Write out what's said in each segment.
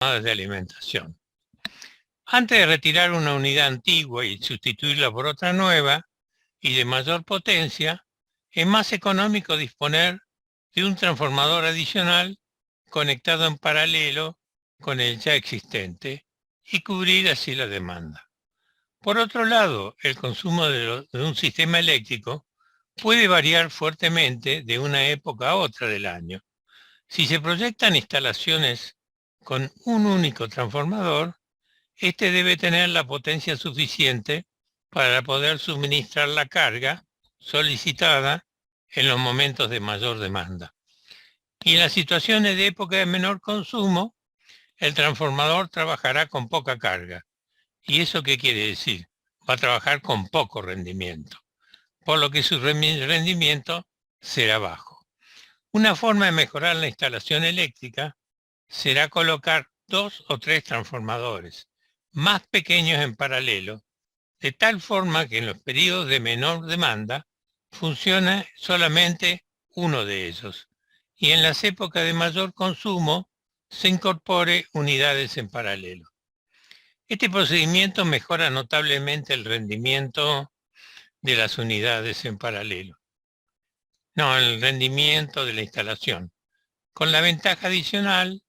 de alimentación. Antes de retirar una unidad antigua y sustituirla por otra nueva y de mayor potencia, es más económico disponer de un transformador adicional conectado en paralelo con el ya existente y cubrir así la demanda. Por otro lado, el consumo de un sistema eléctrico puede variar fuertemente de una época a otra del año. Si se proyectan instalaciones con un único transformador, este debe tener la potencia suficiente para poder suministrar la carga solicitada en los momentos de mayor demanda. Y en las situaciones de época de menor consumo, el transformador trabajará con poca carga. ¿Y eso qué quiere decir? Va a trabajar con poco rendimiento, por lo que su rendimiento será bajo. Una forma de mejorar la instalación eléctrica será colocar 2 o 3 transformadores más pequeños en paralelo, de tal forma que en los periodos de menor demanda funcione solamente uno de ellos y en las épocas de mayor consumo se incorpore unidades en paralelo. Este procedimiento mejora notablemente el rendimiento de las unidades en paralelo. No, el rendimiento de la instalación, con la ventaja adicional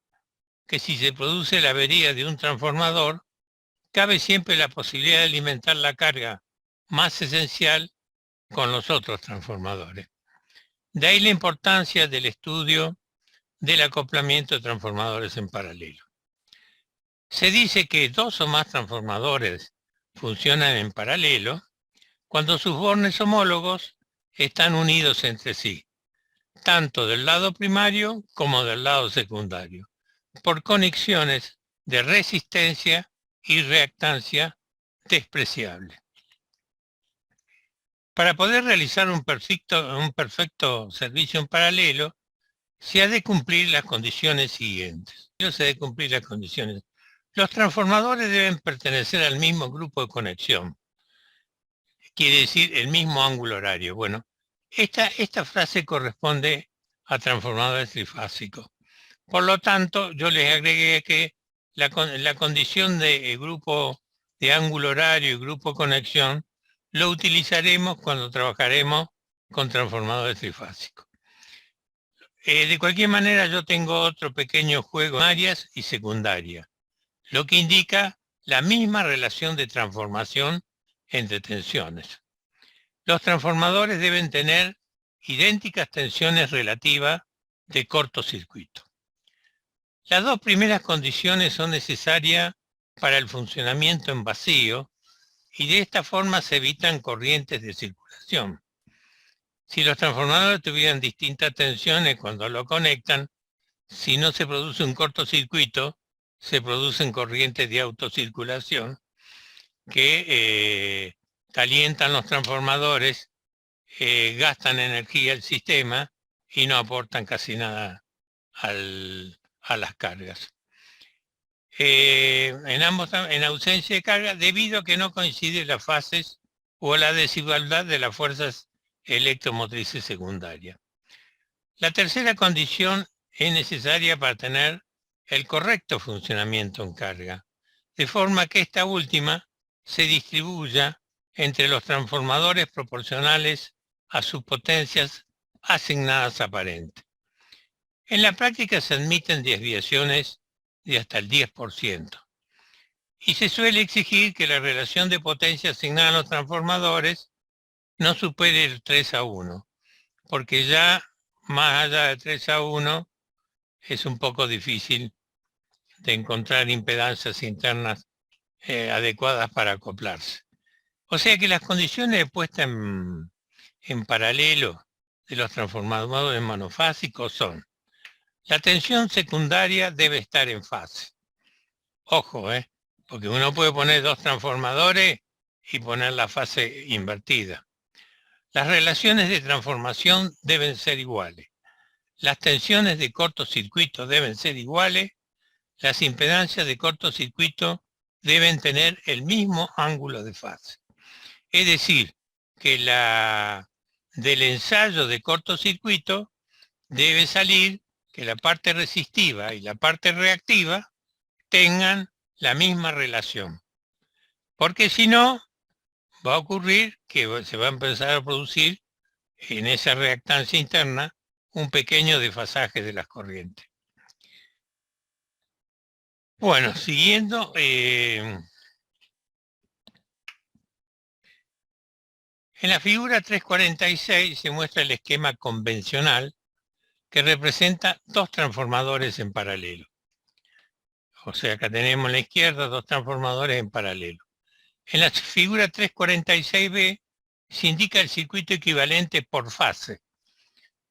que si se produce la avería de un transformador, cabe siempre la posibilidad de alimentar la carga más esencial con los otros transformadores. De ahí la importancia del estudio del acoplamiento de transformadores en paralelo. Se dice que 2 o más transformadores funcionan en paralelo cuando sus bornes homólogos están unidos entre sí, tanto del lado primario como del lado secundario, por conexiones de resistencia y reactancia despreciable. Para poder realizar un perfecto servicio en paralelo, se ha de cumplir las condiciones siguientes. Se ha de cumplir las condiciones. Los transformadores deben pertenecer al mismo grupo de conexión. Quiere decir el mismo ángulo horario. Bueno, esta frase corresponde a transformadores trifásicos. Por lo tanto, yo les agregué que la condición de grupo de ángulo horario y grupo conexión lo utilizaremos cuando trabajaremos con transformadores trifásicos. De cualquier manera, yo tengo otro pequeño juego primarias y secundarias, lo que indica la misma relación de transformación entre tensiones. Los transformadores deben tener idénticas tensiones relativas de cortocircuito. Las dos primeras condiciones son necesarias para el funcionamiento en vacío y de esta forma se evitan corrientes de circulación. Si los transformadores tuvieran distintas tensiones cuando lo conectan, si no se produce un cortocircuito, se producen corrientes de autocirculación que calientan los transformadores, gastan energía al sistema y no aportan casi nada a las cargas. En ausencia de carga, debido a que no coinciden las fases o la desigualdad de las fuerzas electromotrices secundarias. La tercera condición es necesaria para tener el correcto funcionamiento en carga, de forma que esta última se distribuya entre los transformadores proporcionales a sus potencias asignadas aparentes. En la práctica se admiten desviaciones de hasta el 10%. Y se suele exigir que la relación de potencia asignada a los transformadores no supere el 3:1, porque ya más allá de 3:1 es un poco difícil de encontrar impedancias internas adecuadas para acoplarse. O sea que las condiciones de puesta en paralelo de los transformadores monofásicos son: la tensión secundaria debe estar en fase. Ojo, porque uno puede poner 2 transformadores y poner la fase invertida. Las relaciones de transformación deben ser iguales. Las tensiones de cortocircuito deben ser iguales. Las impedancias de cortocircuito deben tener el mismo ángulo de fase. Es decir, que del ensayo de cortocircuito debe salir que la parte resistiva y la parte reactiva tengan la misma relación. Porque si no, va a ocurrir que se va a empezar a producir en esa reactancia interna un pequeño desfasaje de las corrientes. Bueno, siguiendo, en la figura 346 se muestra el esquema convencional que representa dos transformadores en paralelo. O sea, acá tenemos a la izquierda dos transformadores en paralelo. En la figura 346b se indica el circuito equivalente por fase,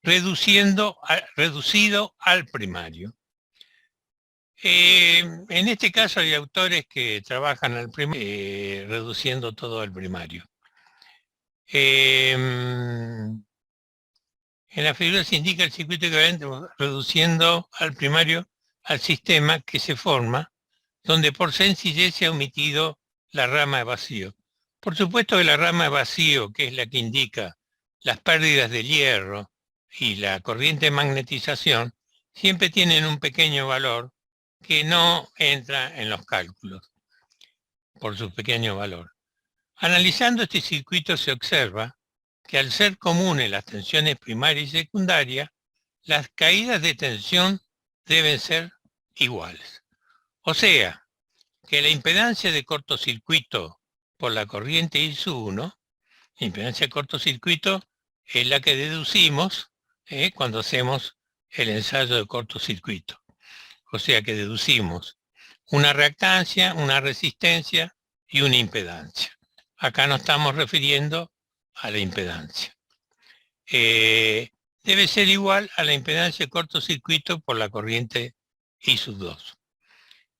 reducido al primario. En este caso hay autores que trabajan al primario, reduciendo todo al primario. En la figura se indica el circuito equivalente reduciendo al primario al sistema que se forma, donde por sencillez se ha omitido la rama de vacío. Por supuesto que la rama de vacío, que es la que indica las pérdidas de hierro y la corriente de magnetización, siempre tienen un pequeño valor que no entra en los cálculos por su pequeño valor. Analizando este circuito se observa que al ser comunes las tensiones primaria y secundaria, las caídas de tensión deben ser iguales. O sea, que la impedancia de cortocircuito por la corriente I1, la impedancia de cortocircuito es la que deducimos cuando hacemos el ensayo de cortocircuito. O sea que deducimos una reactancia, una resistencia y una impedancia. Acá nos estamos refiriendo a la impedancia. Debe ser igual a la impedancia de cortocircuito por la corriente I2.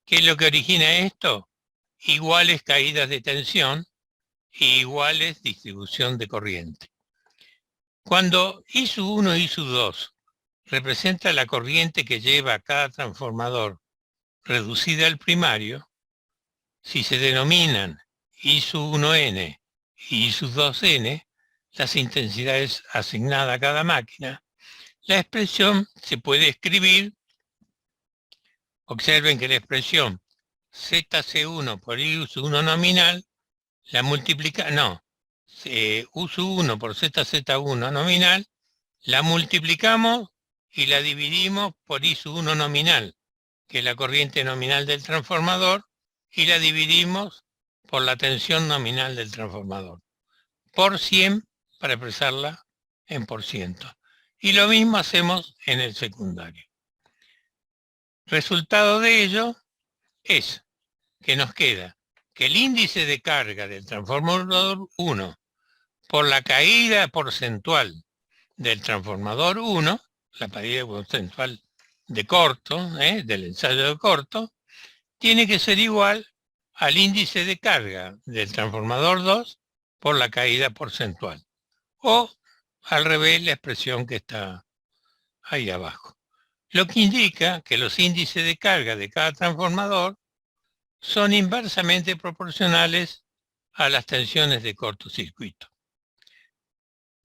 ¿Qué es lo que origina esto? Iguales caídas de tensión e iguales distribución de corriente. Cuando I1 y I2 representa la corriente que lleva a cada transformador reducida al primario, si se denominan I1N y I2N, las intensidades asignadas a cada máquina, la expresión se puede escribir. Observen que la expresión ZC1 por I1 nominal, la U1 por ZZ1 nominal, la multiplicamos y la dividimos por I1 nominal, que es la corriente nominal del transformador, y la dividimos por la tensión nominal del transformador, por 100 para expresarla en por ciento. Y lo mismo hacemos en el secundario. Resultado de ello es que nos queda que el índice de carga del transformador 1 por la caída porcentual del transformador 1, la caída porcentual de corto, del ensayo de corto, tiene que ser igual al índice de carga del transformador 2 por la caída porcentual. O al revés, la expresión que está ahí abajo. Lo que indica que los índices de carga de cada transformador son inversamente proporcionales a las tensiones de cortocircuito.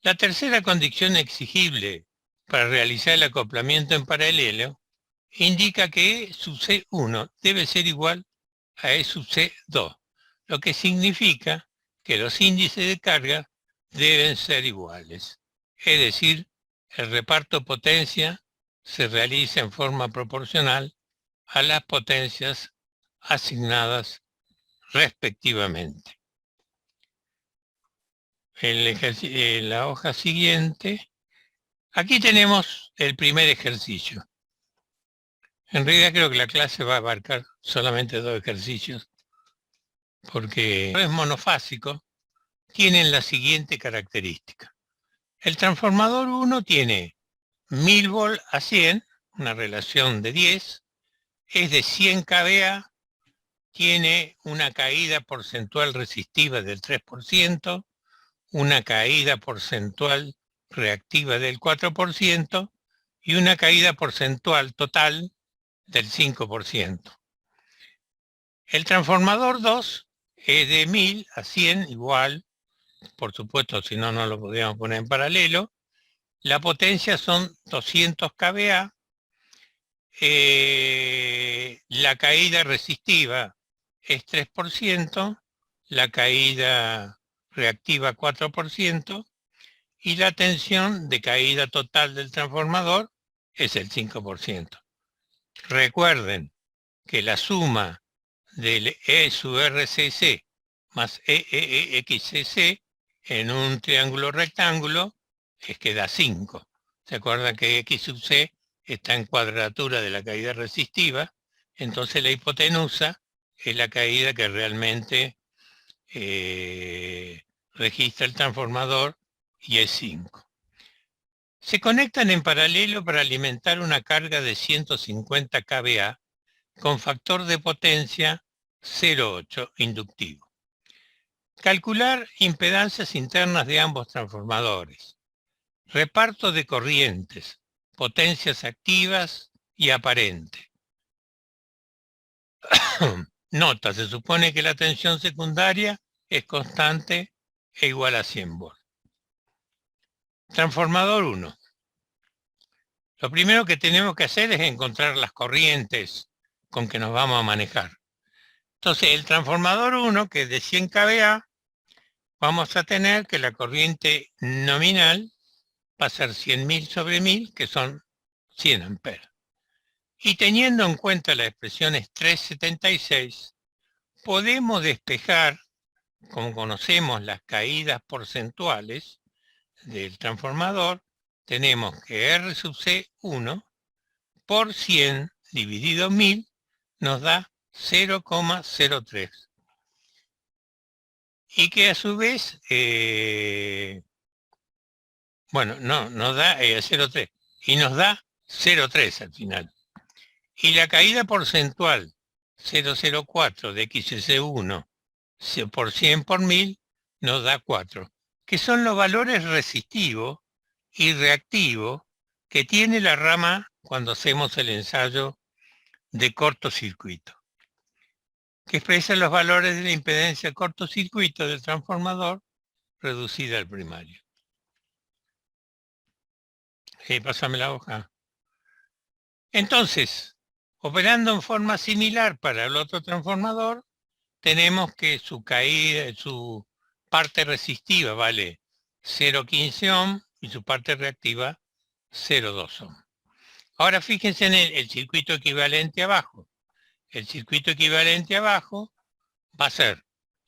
La tercera condición exigible para realizar el acoplamiento en paralelo indica que E sub C1 debe ser igual a E sub C2, lo que significa que los índices de carga deben ser iguales. Es decir, el reparto potencia se realiza en forma proporcional a las potencias asignadas respectivamente. En la hoja siguiente, aquí tenemos el primer ejercicio. En realidad creo que la clase va a abarcar solamente 2 ejercicios, porque es monofásico, tienen la siguiente característica. El transformador 1 tiene 1000 volt a 100, una relación de 10, es de 100 kVA, tiene una caída porcentual resistiva del 3%, una caída porcentual reactiva del 4% y una caída porcentual total del 5%. El transformador 2 es de 1000 a 100 igual, por supuesto, si no, no lo podríamos poner en paralelo. La potencia son 200 kVA. la caída resistiva es 3%, la caída reactiva 4%, y la tensión de caída total del transformador es el 5%. Recuerden que la suma del E sub RCC más EXCC en un triángulo rectángulo es que da 5. ¿Se acuerdan que X sub C está en cuadratura de la caída resistiva? Entonces la hipotenusa es la caída que realmente registra el transformador y es 5. Se conectan en paralelo para alimentar una carga de 150 kVA con factor de potencia 0,8 inductivo. Calcular impedancias internas de ambos transformadores. Reparto de corrientes, potencias activas y aparente. Nota, se supone que la tensión secundaria es constante e igual a 100 volts. Transformador 1. Lo primero que tenemos que hacer es encontrar las corrientes con que nos vamos a manejar. Entonces, el transformador 1, que es de 100 kVA, vamos a tener que la corriente nominal va a ser 100.000 sobre 1000, que son 100 amperes. Y teniendo en cuenta las expresiones 376, podemos despejar, como conocemos las caídas porcentuales del transformador, tenemos que R sub C 1 por 100 dividido 1000 nos da 0,03. Y que a su vez, nos da 0,3 y nos da 0,3 al final. Y la caída porcentual 0,04 de XC1 por 100 por 1000 nos da 4, que son los valores resistivos y reactivos que tiene la rama cuando hacemos el ensayo de cortocircuito, que expresa los valores de la impedancia cortocircuito del transformador reducida al primario. Pásame la hoja. Entonces, operando en forma similar para el otro transformador, tenemos que su caída, su parte resistiva vale 0,15 ohm y su parte reactiva 0,2 ohm. Ahora fíjense en el circuito equivalente abajo. El circuito equivalente abajo va a ser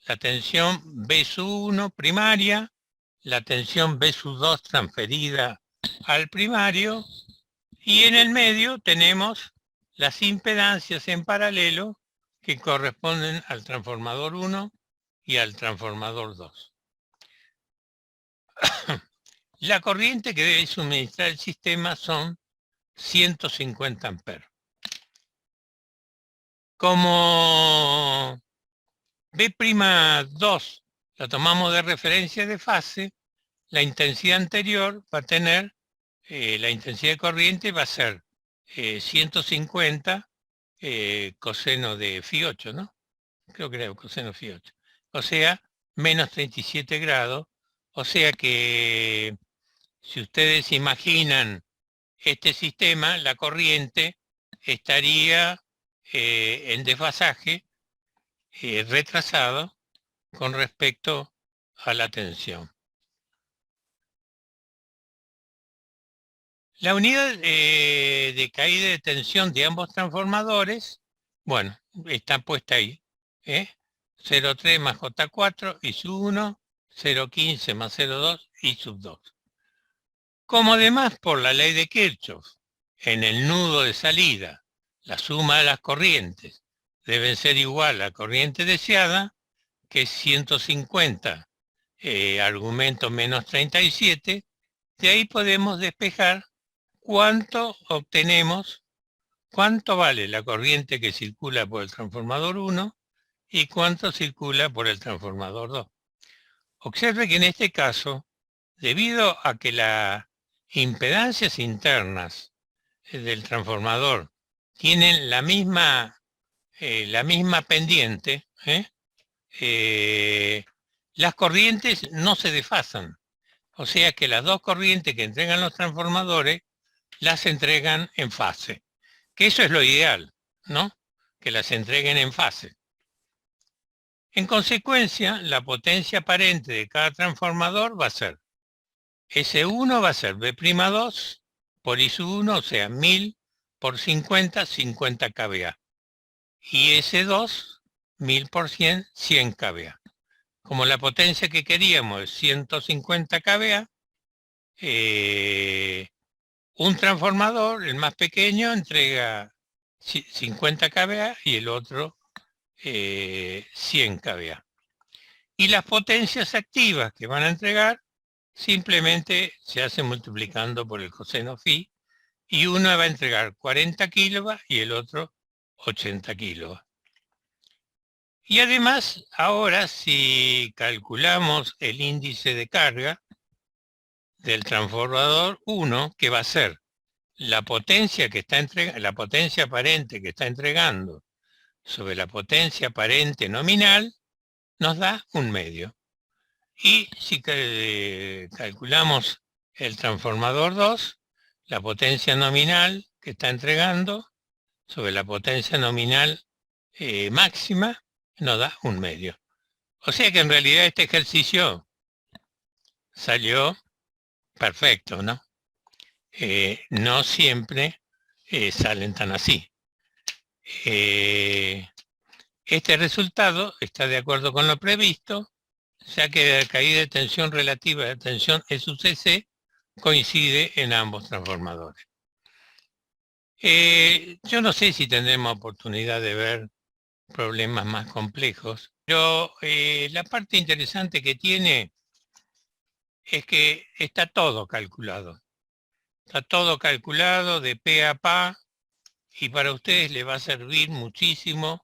la tensión B sub 1 primaria, la tensión B sub 2 transferida al primario, y en el medio tenemos las impedancias en paralelo que corresponden al transformador 1 y al transformador 2. La corriente que debe suministrar el sistema son 150 amperes. Como B'2 la tomamos de referencia de fase, la intensidad anterior va a tener, la intensidad de corriente va a ser 150 coseno de Φ8, ¿no? Creo que era coseno Φ8. O sea, menos 37 grados. O sea que si ustedes imaginan este sistema, la corriente estaría en desfasaje, retrasado con respecto a la tensión. La unidad de caída de tensión de ambos transformadores, bueno, está puesta ahí. 0,3 más J4 y sub 1, 0,15 más 0,2 y sub 2. Como además por la ley de Kirchhoff, en el nudo de salida, la suma de las corrientes debe ser igual a la corriente deseada, que es 150, argumento menos 37, de ahí podemos despejar cuánto obtenemos, cuánto vale la corriente que circula por el transformador 1 y cuánto circula por el transformador 2. Observe que en este caso, debido a que las impedancias internas del transformador tienen la misma pendiente, las corrientes no se desfasan. O sea que las dos corrientes que entregan los transformadores las entregan en fase. Que eso es lo ideal, ¿no? Que las entreguen en fase. En consecuencia, la potencia aparente de cada transformador va a ser S1 va a ser B'2 por I1, o sea, 1000 por 50, 50 kVA. Y S2, 1000 por 100, 100 kVA. Como la potencia que queríamos es 150 kVA, un transformador, el más pequeño, entrega 50 kVA y el otro 100 kVA. Y las potencias activas que van a entregar simplemente se hacen multiplicando por el coseno phi, y uno va a entregar 40 kilovatios y el otro 80 kilovatios. Y además, ahora si calculamos el índice de carga del transformador 1, que va a ser la potencia que está la potencia aparente que está entregando sobre la potencia aparente nominal, nos da 1/2. Y si calculamos el transformador 2, la potencia nominal que está entregando sobre la potencia nominal máxima nos da 1/2. O sea que en realidad este ejercicio salió perfecto, ¿no? No siempre salen tan así. Este resultado está de acuerdo con lo previsto, ya que la caída de tensión relativa de tensión E sub cc coincide en ambos transformadores. Yo no sé si tendremos oportunidad de ver problemas más complejos, pero la parte interesante que tiene es que está todo calculado. Está todo calculado de pe a pa, y para ustedes les va a servir muchísimo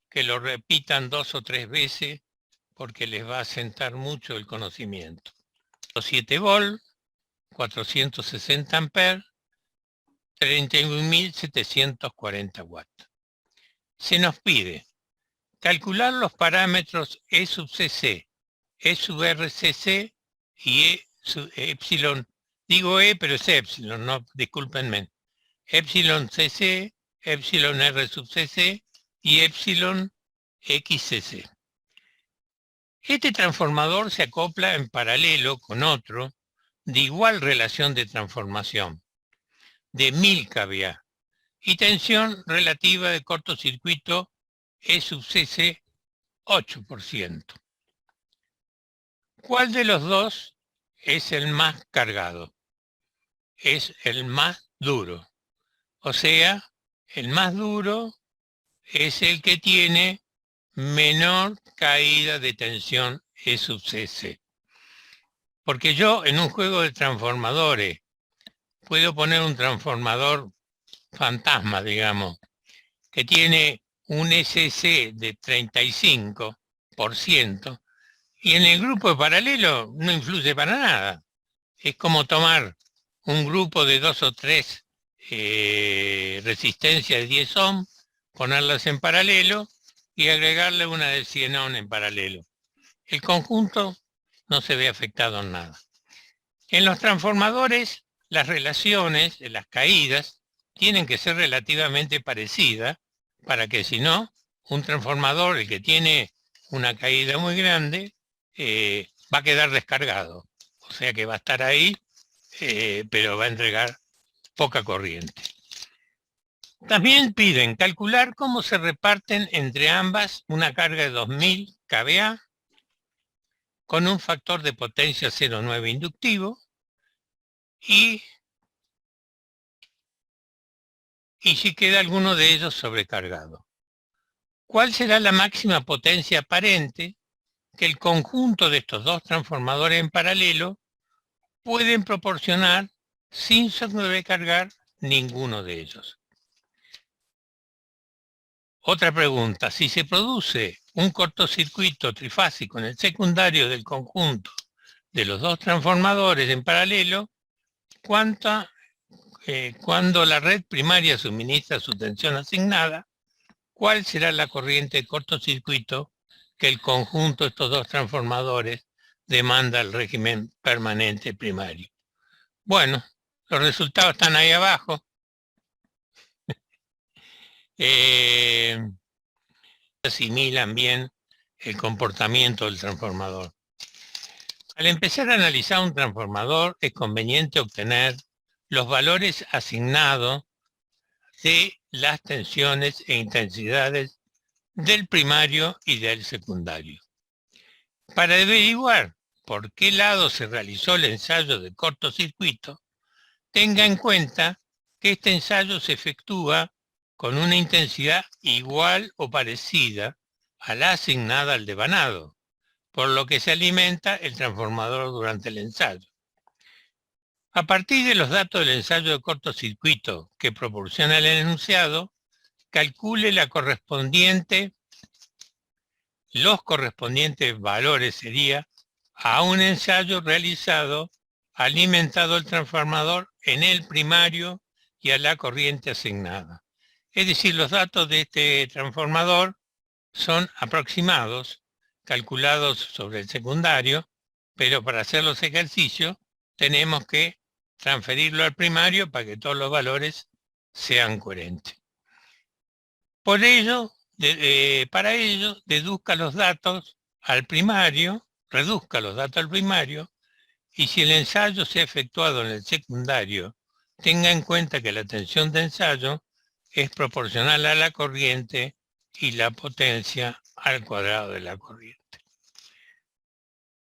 que lo repitan 2 o 3 veces, porque les va a asentar mucho el conocimiento. 7 volt, 460 amperes, 31.740 watts. Se nos pide calcular los parámetros E sub cc, E sub RCC y E sub epsilon. Digo E, pero es epsilon, no, discúlpenme. Epsilon cc, epsilon R sub cc y epsilon XCC. Este transformador se acopla en paralelo con otro de igual relación de transformación, de 1000 kVA, y tensión relativa de cortocircuito E sub cc 8%. ¿Cuál de los dos es el más cargado? Es el más duro. O sea, el más duro es el que tiene menor caída de tensión E sub cc. Porque yo en un juego de transformadores puedo poner un transformador fantasma, digamos, que tiene un SC de 35%, y en el grupo de paralelo no influye para nada. Es como tomar un grupo de 2 o 3 resistencias de 10 ohm, ponerlas en paralelo y agregarle una de 100 ohm en paralelo. El conjunto no se ve afectado en nada. En los transformadores, las relaciones de las caídas tienen que ser relativamente parecidas, para que si no, un transformador, el que tiene una caída muy grande, va a quedar descargado. O sea que va a estar ahí, pero va a entregar poca corriente. También piden calcular cómo se reparten entre ambas una carga de 2000 kVA con un factor de potencia 0,9 inductivo y si queda alguno de ellos sobrecargado. ¿Cuál será la máxima potencia aparente que el conjunto de estos dos transformadores en paralelo pueden proporcionar sin sobrecargar ninguno de ellos? Otra pregunta: si se produce un cortocircuito trifásico en el secundario del conjunto de los dos transformadores en paralelo, cuando la red primaria suministra su tensión asignada, ¿cuál será la corriente de cortocircuito que el conjunto de estos dos transformadores demanda al régimen permanente primario? Bueno, los resultados están ahí abajo. asimilan bien el comportamiento del transformador. Al empezar a analizar un transformador es conveniente obtener los valores asignados de las tensiones e intensidades del primario y del secundario. Para averiguar por qué lado se realizó el ensayo de cortocircuito, tenga en cuenta que este ensayo se efectúa con una intensidad igual o parecida a la asignada al devanado, por lo que se alimenta el transformador durante el ensayo. A partir de los datos del ensayo de cortocircuito que proporciona el enunciado, calcule los correspondientes valores sería a un ensayo realizado alimentado el transformador en el primario y a la corriente asignada. Es decir, los datos de este transformador son aproximados, calculados sobre el secundario, pero para hacer los ejercicios tenemos que transferirlo al primario para que todos los valores sean coherentes. Para ello, reduzca los datos al primario, y si el ensayo se ha efectuado en el secundario, tenga en cuenta que la tensión de ensayo es proporcional a la corriente y la potencia al cuadrado de la corriente.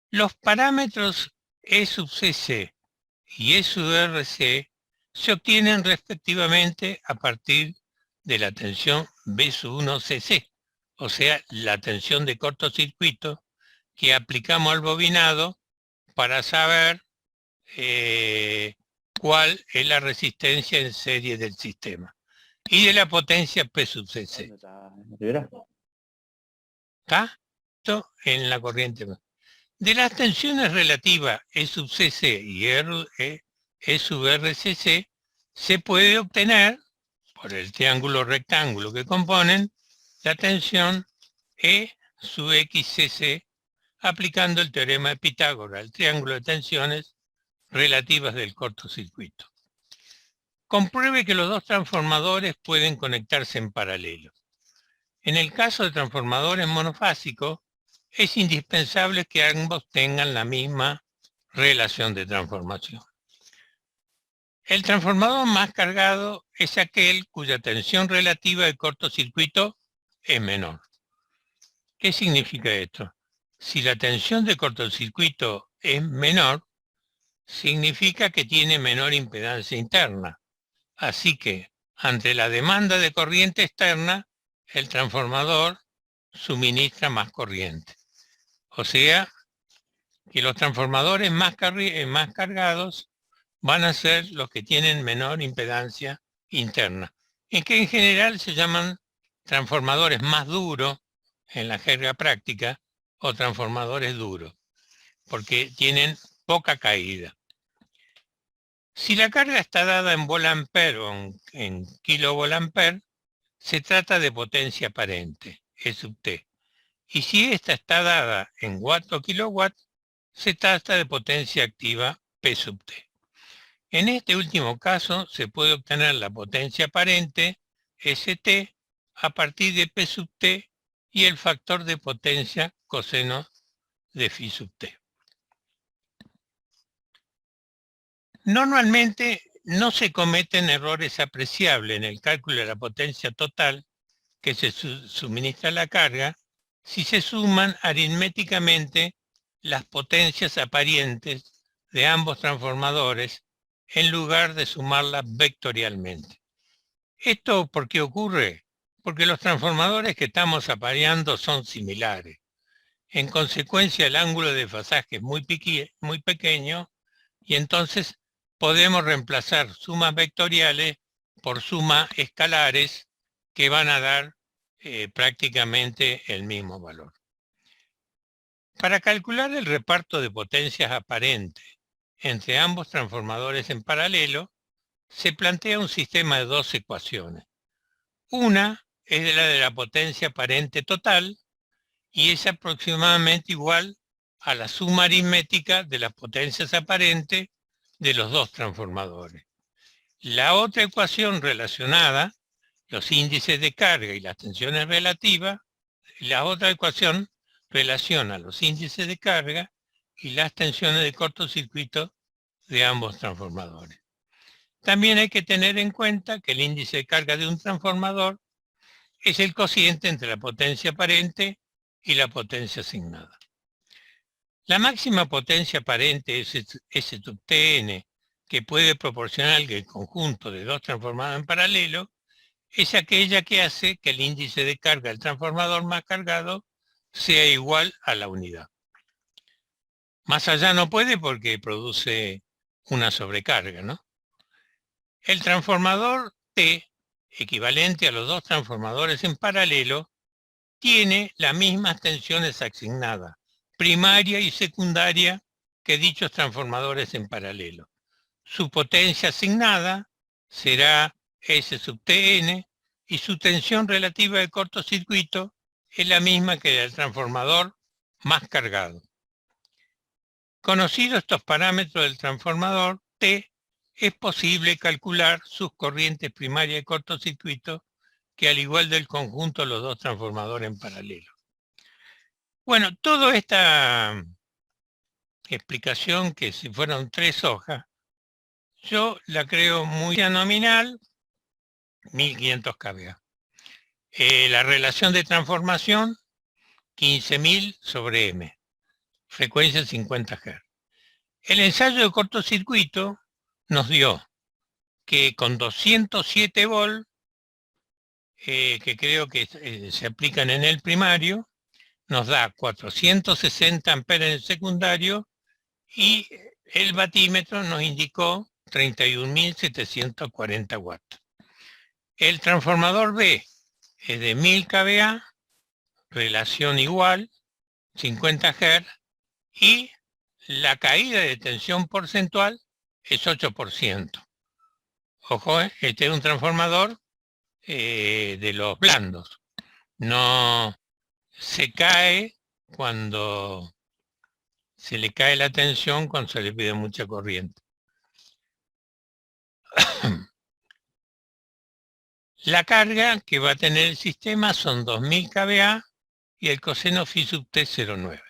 Los parámetros E sub cc y E sub rc se obtienen respectivamente a partir de la tensión B sub 1 cc, o sea, la tensión de cortocircuito que aplicamos al bobinado para saber cuál es la resistencia en serie del sistema, y de la potencia P sub cc. ¿Está? Esto en la corriente. De las tensiones relativas E sub cc y E sub rcc se puede obtener, por el triángulo rectángulo que componen, la tensión E sub xcc aplicando el teorema de Pitágoras, el triángulo de tensiones relativas del cortocircuito. Compruebe que los dos transformadores pueden conectarse en paralelo. En el caso de transformadores monofásicos, es indispensable que ambos tengan la misma relación de transformación. El transformador más cargado es aquel cuya tensión relativa de cortocircuito es menor. ¿Qué significa esto? Si la tensión de cortocircuito es menor, significa que tiene menor impedancia interna. Así que, ante la demanda de corriente externa, el transformador suministra más corriente. O sea, que los transformadores más cargados van a ser los que tienen menor impedancia interna, y que en general se llaman transformadores más duros en la jerga práctica, o transformadores duros, porque tienen poca caída. Si la carga está dada en volt-ampere o en kilovolt-ampere, se trata de potencia aparente, E sub T. Y si esta está dada en watt o kilowatt, se trata de potencia activa, P sub T. En este último caso, se puede obtener la potencia aparente, ST, a partir de P sub T y el factor de potencia coseno de phi sub T. Normalmente no se cometen errores apreciables en el cálculo de la potencia total que se suministra a la carga si se suman aritméticamente las potencias aparentes de ambos transformadores en lugar de sumarlas vectorialmente. ¿Esto por qué ocurre? Porque los transformadores que estamos apareando son similares. En consecuencia, el ángulo de desfasaje es muy pequeño, y entonces podemos reemplazar sumas vectoriales por sumas escalares que van a dar prácticamente el mismo valor. Para calcular el reparto de potencias aparentes entre ambos transformadores en paralelo, se plantea un sistema de dos ecuaciones. Una es la de la potencia aparente total, y es aproximadamente igual a la suma aritmética de las potencias aparentes de los dos transformadores. La otra ecuación relacionada los índices de carga y las tensiones relativas. La otra ecuación relaciona los índices de carga y las tensiones de cortocircuito de ambos transformadores. También hay que tener en cuenta que el índice de carga de un transformador es el cociente entre la potencia aparente y la potencia asignada. La máxima potencia aparente S sub Tn que puede proporcionar el conjunto de dos transformadores en paralelo es aquella que hace que el índice de carga del transformador más cargado sea igual a la unidad. Más allá no puede porque produce una sobrecarga, ¿no? El transformador T, equivalente a los dos transformadores en paralelo, tiene las mismas tensiones asignadas, primaria y secundaria, que dichos transformadores en paralelo. Su potencia asignada será S sub Tn y su tensión relativa de cortocircuito es la misma que del transformador más cargado. Conocidos estos parámetros del transformador T, es posible calcular sus corrientes primarias de cortocircuito, que al igual del conjunto los dos transformadores en paralelo. Bueno, toda esta explicación, que si fueron 3 hojas, yo la creo muy nominal, 1500 kVA. La relación de transformación, 15.000 sobre M, frecuencia 50 Hz. El ensayo de cortocircuito nos dio que con 207 volt, que creo que se aplican en el primario, nos da 460 amperes en el secundario y el batímetro nos indicó 31.740 watts. El transformador B es de 1000 kVA, relación igual, 50 Hz, y la caída de tensión porcentual es 8%. Ojo, este es un transformador de los blandos. No se cae cuando se le cae la tensión, cuando se le pide mucha corriente. La carga que va a tener el sistema son 2000 kVA y el coseno phi sub t 0,9.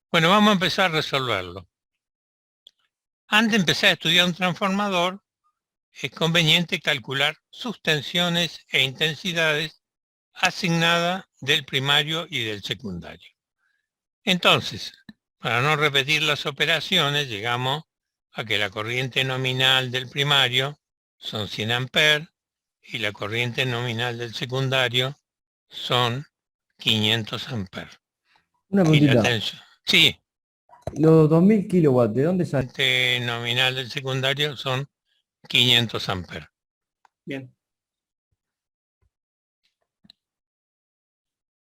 Bueno, vamos a empezar a resolverlo. Antes de empezar a estudiar un transformador, es conveniente calcular sus tensiones e intensidades asignadas del primario y del secundario. Entonces, para no repetir las operaciones, llegamos a que la corriente nominal del primario son 100 amperes y la corriente nominal del secundario son 500 amperes. Una preguntita. Sí. Los 2000 kilowatts, ¿de dónde sale? La corriente nominal del secundario son 500 amperes. Bien.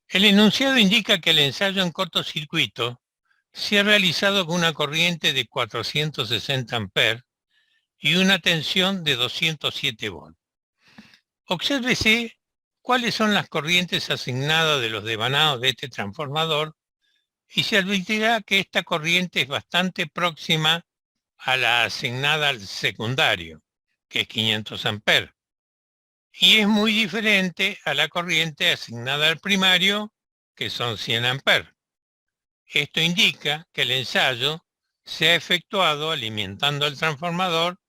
El enunciado indica que el ensayo en cortocircuito se ha realizado con una corriente de 460 amperes y una tensión de 207 volts. Obsérvese cuáles son las corrientes asignadas de los devanados de este transformador y se advertirá que esta corriente es bastante próxima a la asignada al secundario, que es 500 amperes, y es muy diferente a la corriente asignada al primario, que son 100 amperes. Esto indica que el ensayo se ha efectuado alimentando el transformador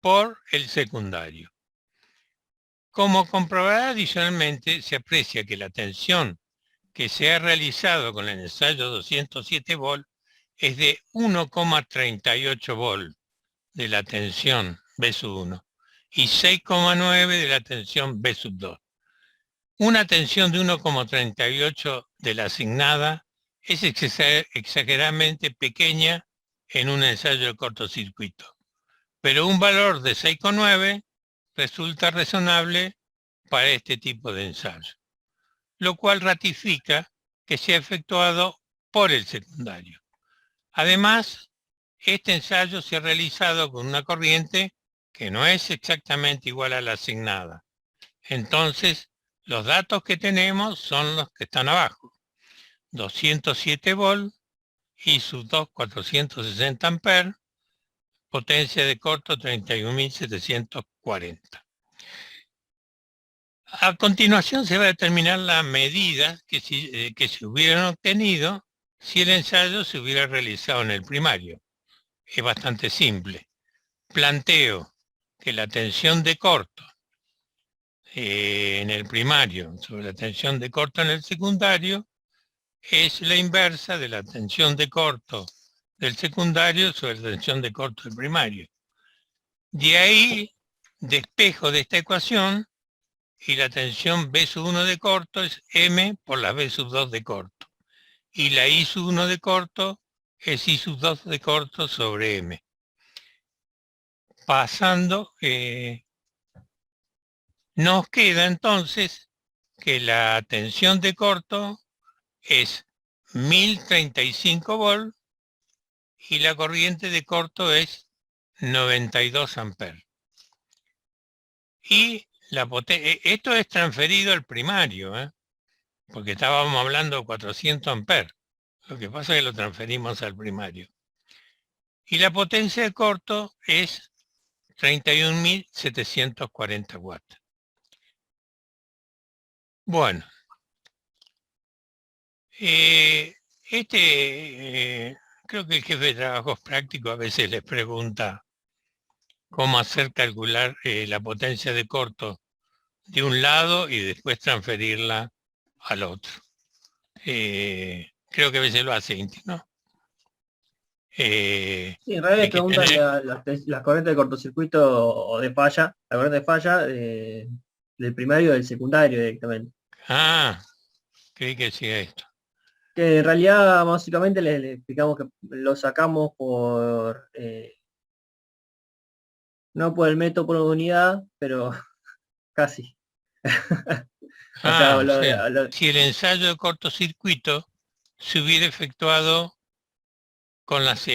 por el secundario. Como comprobará adicionalmente, se aprecia que la tensión que se ha realizado con el ensayo 207 volt es de 1,38 volt de la tensión B sub 1 y 6,9 de la tensión B sub 2. Una tensión de 1,38 de la asignada es exageradamente pequeña en un ensayo de cortocircuito, pero un valor de 6,9 resulta razonable para este tipo de ensayo, lo cual ratifica que se ha efectuado por el secundario. Además, este ensayo se ha realizado con una corriente que no es exactamente igual a la asignada. Entonces, los datos que tenemos son los que están abajo. 207 volt y sus dos 460 amperes, potencia de corto 31.740. A continuación se va a determinar las medidas que se hubieran obtenido si el ensayo se hubiera realizado en el primario. Es bastante simple. Planteo que la tensión de corto en el primario sobre la tensión de corto en el secundario es la inversa de la tensión de corto del secundario sobre la tensión de corto del primario. De ahí despejo de esta ecuación y la tensión B sub 1 de corto es M por la B sub 2 de corto. Y la I sub 1 de corto es I sub 2 de corto sobre M. Pasando, nos queda entonces que la tensión de corto es 1035 volts y la corriente de corto es 92 amperes. Y esto es transferido al primario, porque estábamos hablando de 400 amperes. Lo que pasa es que lo transferimos al primario. Y la potencia de corto es 31.740 watts. Bueno, creo que el jefe de trabajos prácticos a veces les pregunta cómo hacer calcular la potencia de corto de un lado y después transferirla al otro. Creo que a veces lo hace Inti, ¿no? Sí, en realidad le preguntan la corriente de cortocircuito o de falla, la corriente de falla del primario o del secundario directamente. Ah, creí que decía esto. Que en realidad básicamente le explicamos que lo sacamos por no por el método por unidad, pero casi. O sea, Si el ensayo de cortocircuito se hubiera efectuado con las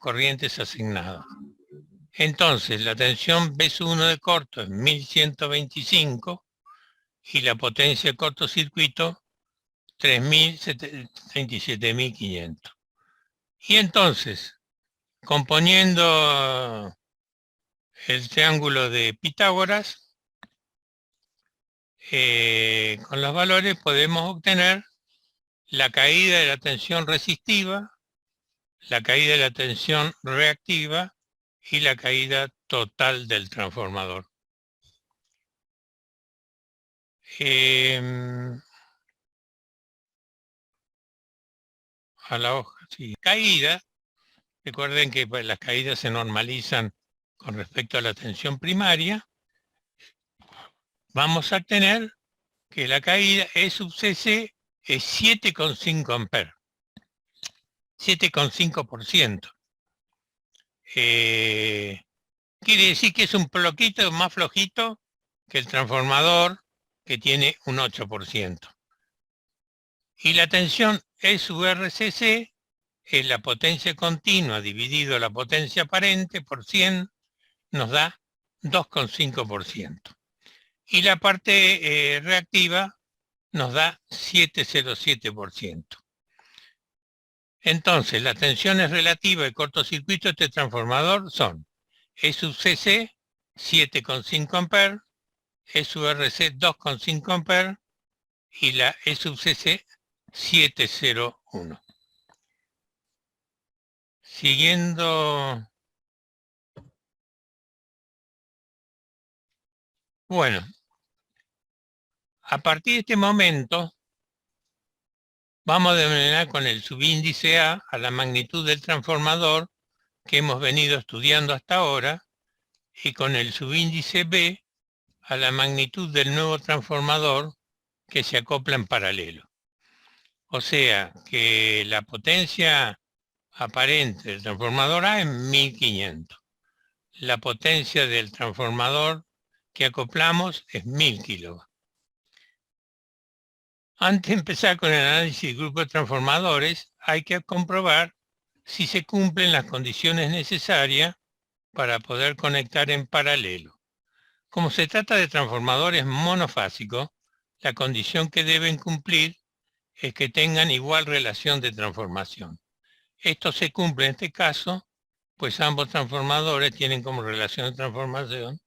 corrientes asignadas. Entonces, la tensión B sub 1 de corto es 1125 y la potencia de cortocircuito 37.500. Y entonces, componiendo el triángulo de Pitágoras, con los valores podemos obtener la caída de la tensión resistiva, la caída de la tensión reactiva y la caída total del transformador. A la hoja, sí. Caída, recuerden que pues, las caídas se normalizan con respecto a la tensión primaria. Vamos a tener que la caída E sub CC es 7,5 amperes. 7,5%. Quiere decir que es un poquito más flojito que el transformador que tiene un 8%. Y la tensión E sub RCC es la potencia continua dividido la potencia aparente por 100, nos da 2,5%. Y la parte reactiva nos da 7,07%. Entonces, las tensiones relativas de cortocircuito de este transformador son E sub CC 7,5 amperes, E sub RC 2,5 amperes y la E sub CC 701. Siguiendo. Bueno, a partir de este momento vamos a denominar con el subíndice A a la magnitud del transformador que hemos venido estudiando hasta ahora y con el subíndice B a la magnitud del nuevo transformador que se acopla en paralelo. O sea que la potencia aparente del transformador A es 1500. La potencia del transformador que acoplamos es 1000 kilovatios. Antes de empezar con el análisis del grupo de transformadores, hay que comprobar si se cumplen las condiciones necesarias para poder conectar en paralelo. Como se trata de transformadores monofásicos, la condición que deben cumplir es que tengan igual relación de transformación. Esto se cumple en este caso, pues ambos transformadores tienen como relación de transformación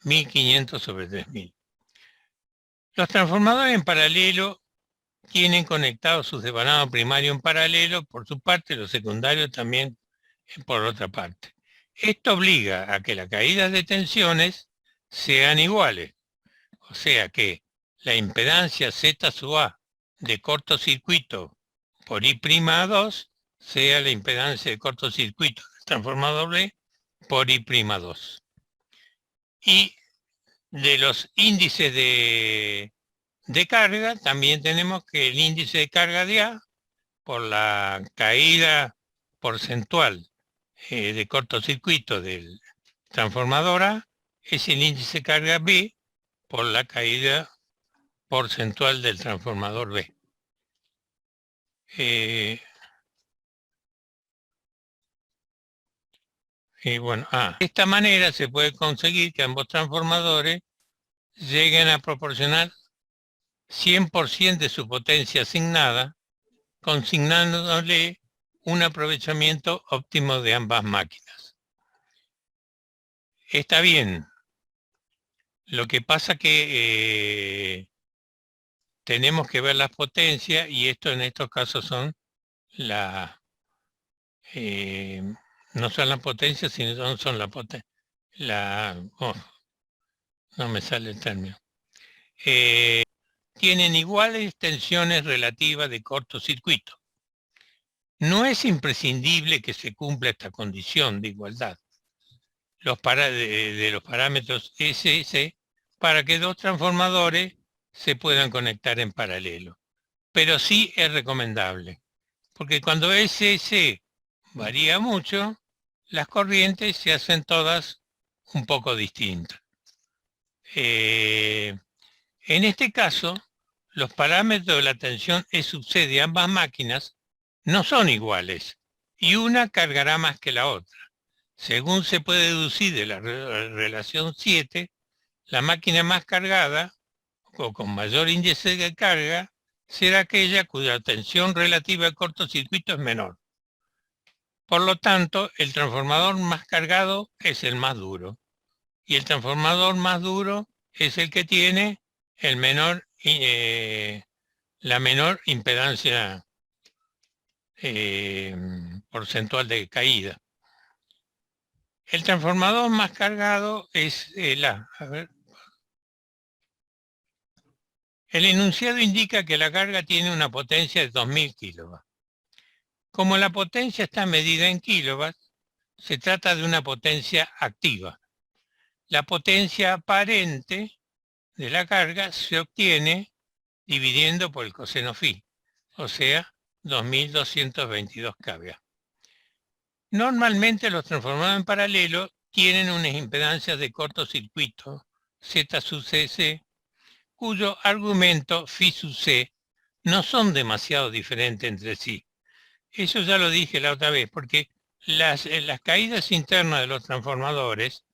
1500 sobre 3000. Los transformadores en paralelo tienen conectados sus devanados primarios en paralelo por su parte, los secundarios también por otra parte. Esto obliga a que las caídas de tensiones sean iguales, o sea que la impedancia Z sub A de cortocircuito por I'2 sea la impedancia de cortocircuito del transformador B por I'2. Y de los índices de carga, también tenemos que el índice de carga de A, por la caída porcentual de cortocircuito del transformador A, es el índice de carga B por la caída porcentual del transformador B. De esta manera se puede conseguir que ambos transformadores lleguen a proporcionar 100% de su potencia asignada, consignándole un aprovechamiento óptimo de ambas máquinas. Está bien. Lo que pasa que tenemos que ver las potencias, y esto en estos casos son no son las potencias, sino son la potencia. No me sale el término. Tienen iguales tensiones relativas de cortocircuito. No es imprescindible que se cumpla esta condición de igualdad de los parámetros SS para que dos transformadores se puedan conectar en paralelo. Pero sí es recomendable, porque cuando SS varía mucho, las corrientes se hacen todas un poco distintas. En este caso, los parámetros de la tensión E sub C de ambas máquinas no son iguales, y una cargará más que la otra. Según se puede deducir de la relación 7, la máquina más cargada, o con mayor índice de carga, será aquella cuya tensión relativa al cortocircuito es menor. Por lo tanto, el transformador más cargado es el más duro, y el transformador más duro es el que tiene la menor impedancia porcentual de caída. El transformador más cargado es el A. A ver. El enunciado indica que la carga tiene una potencia de 2000 kilovatios. Como la potencia está medida en kilovatios, se trata de una potencia activa. La potencia aparente de la carga se obtiene dividiendo por el coseno phi, o sea, 2222 kVA. Normalmente los transformadores en paralelo tienen unas impedancias de cortocircuito Z sub CC, cuyo argumento phi sub C no son demasiado diferentes entre sí. Eso ya lo dije la otra vez, porque las caídas internas de los transformadores,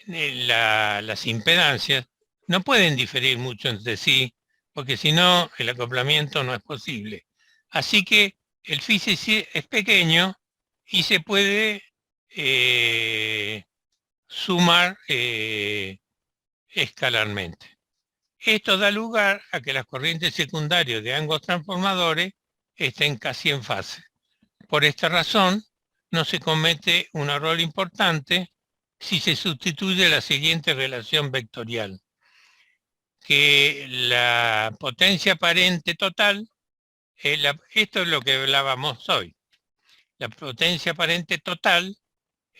las impedancias, no pueden diferir mucho entre sí, porque si no, el acoplamiento no es posible. Así que el phi C es pequeño y se puede sumar escalarmente. Esto da lugar a que las corrientes secundarias de ambos transformadores estén casi en fase. Por esta razón, no se comete un error importante si se sustituye la siguiente relación vectorial, que la potencia aparente total, esto es lo que hablábamos hoy, la potencia aparente total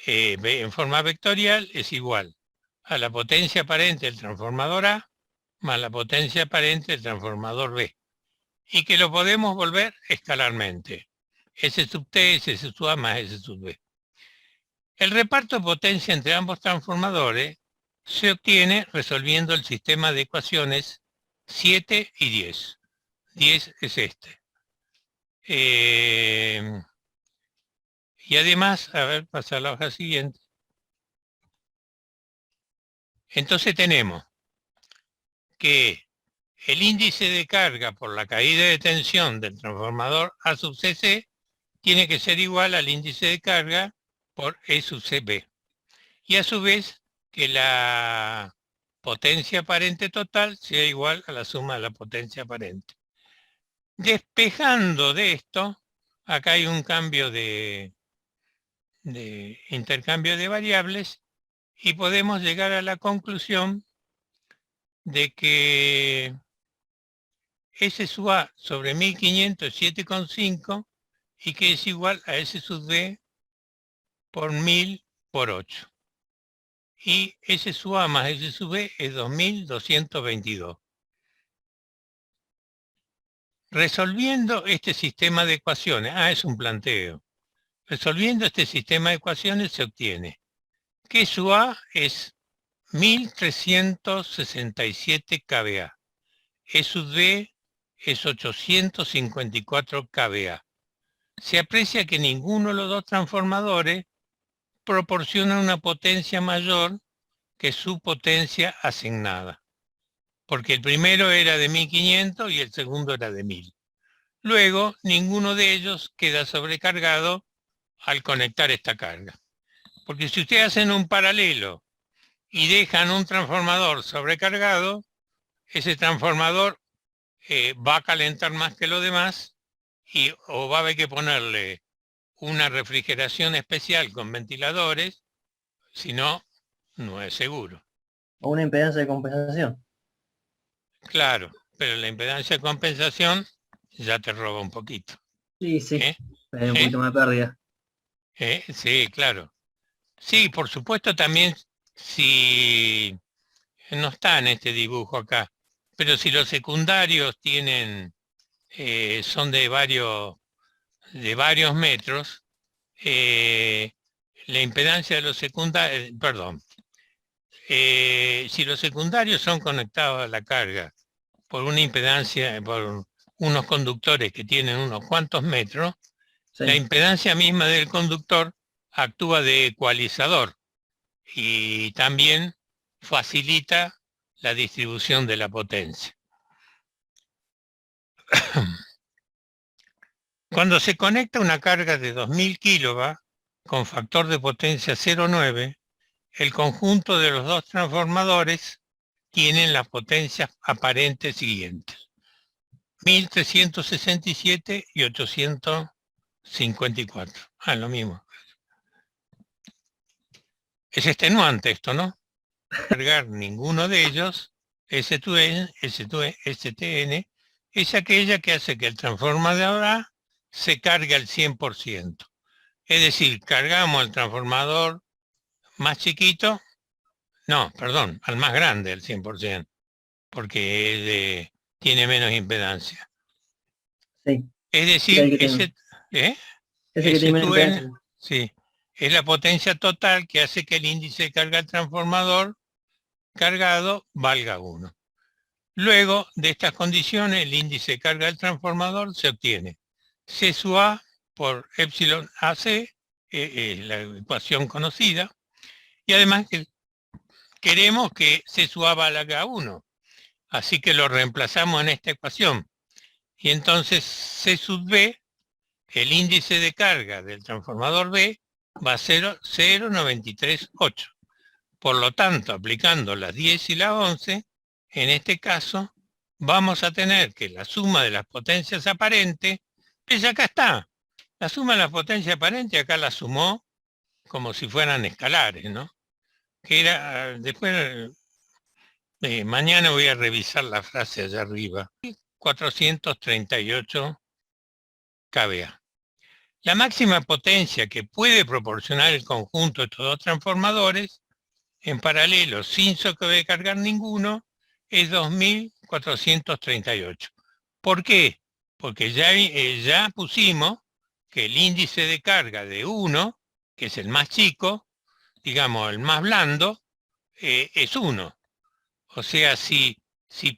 en forma vectorial es igual a la potencia aparente del transformador A más la potencia aparente del transformador B, y que lo podemos volver escalarmente. S sub T, S sub A más S sub B. El reparto de potencia entre ambos transformadores se obtiene resolviendo el sistema de ecuaciones 7 y 10. 10 es este. Y además, a ver, pasa a la hoja siguiente. Entonces tenemos que el índice de carga por la caída de tensión del transformador A sub CC tiene que ser igual al índice de carga por E sub CB. Y a su vez que la potencia aparente total sea igual a la suma de la potencia aparente. Despejando de esto, acá hay un cambio de intercambio de variables y podemos llegar a la conclusión de que S sub A sobre 1500 es 7,5 y que es igual a S sub D por 1000 por 8. Y S sub A más S sub B es 2222. Resolviendo este sistema de ecuaciones, es un planteo. Resolviendo este sistema de ecuaciones se obtiene que sub A es 1367 kVA, E sub D es 854 kVA. Se aprecia que ninguno de los dos transformadores proporciona una potencia mayor que su potencia asignada, porque el primero era de 1500 y el segundo era de 1000. Luego, ninguno de ellos queda sobrecargado al conectar esta carga. Porque si ustedes hacen un paralelo y dejan un transformador sobrecargado, ese transformador va a calentar más que lo demás o va a haber que ponerle una refrigeración especial con ventiladores, si no, no es seguro. O una impedancia de compensación. Claro, pero la impedancia de compensación ya te roba un poquito. Sí, sí. Un poquito más de pérdida. Sí, claro. Sí, por supuesto también si no está en este dibujo acá, pero si los secundarios son de varios metros, la impedancia de los secundarios, si los secundarios son conectados a la carga por una impedancia, por unos conductores que tienen unos cuantos metros, sí, la impedancia misma del conductor actúa de ecualizador y también facilita la distribución de la potencia. Cuando se conecta una carga de 2000 kW con factor de potencia 0,9, el conjunto de los dos transformadores tienen las potencias aparentes siguientes: 1367 y 854. Lo mismo. Es extenuante esto, ¿no? Cargar ninguno de ellos, STN, es aquella que hace que el transformador A se cargue al 100%. Es decir, cargamos el transformador más chiquito, al más grande al 100%, porque tiene menos impedancia. Sí. Es decir, sí, es la potencia total que hace que el índice de carga del transformador cargado valga 1. Luego de estas condiciones, el índice de carga del transformador se obtiene C sub A por epsilon AC, la ecuación conocida, y además queremos que C sub A valga 1, así que lo reemplazamos en esta ecuación. Y entonces C sub B, el índice de carga del transformador B, va a ser 0,938. Por lo tanto, aplicando las 10 y las 11, en este caso, vamos a tener que la suma de las potencias aparentes, acá está, la suma de las potencias aparentes, acá la sumó como si fueran escalares, ¿no? Que era, después, mañana voy a revisar la frase allá arriba, 438 kVA. La máxima potencia que puede proporcionar el conjunto de estos dos transformadores, en paralelo, sin sobrecargar ninguno, es 2438. ¿Por qué? Porque ya pusimos que el índice de carga de 1, que es el más chico, digamos el más blando, es 1. O sea, si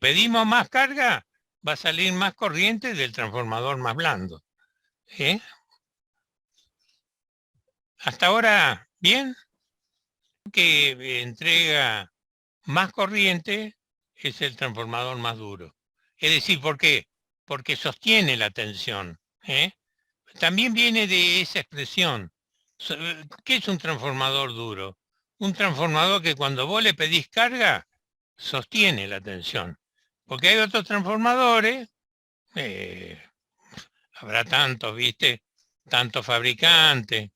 pedimos más carga, va a salir más corriente del transformador más blando. Hasta ahora, ¿bien? Que entrega más corriente es el transformador más duro. Es decir, ¿por qué? Porque sostiene la tensión. También viene de esa expresión. ¿Qué es un transformador duro? Un transformador que cuando vos le pedís carga, sostiene la tensión. Porque hay otros transformadores, habrá tantos, ¿viste? Tantos fabricantes,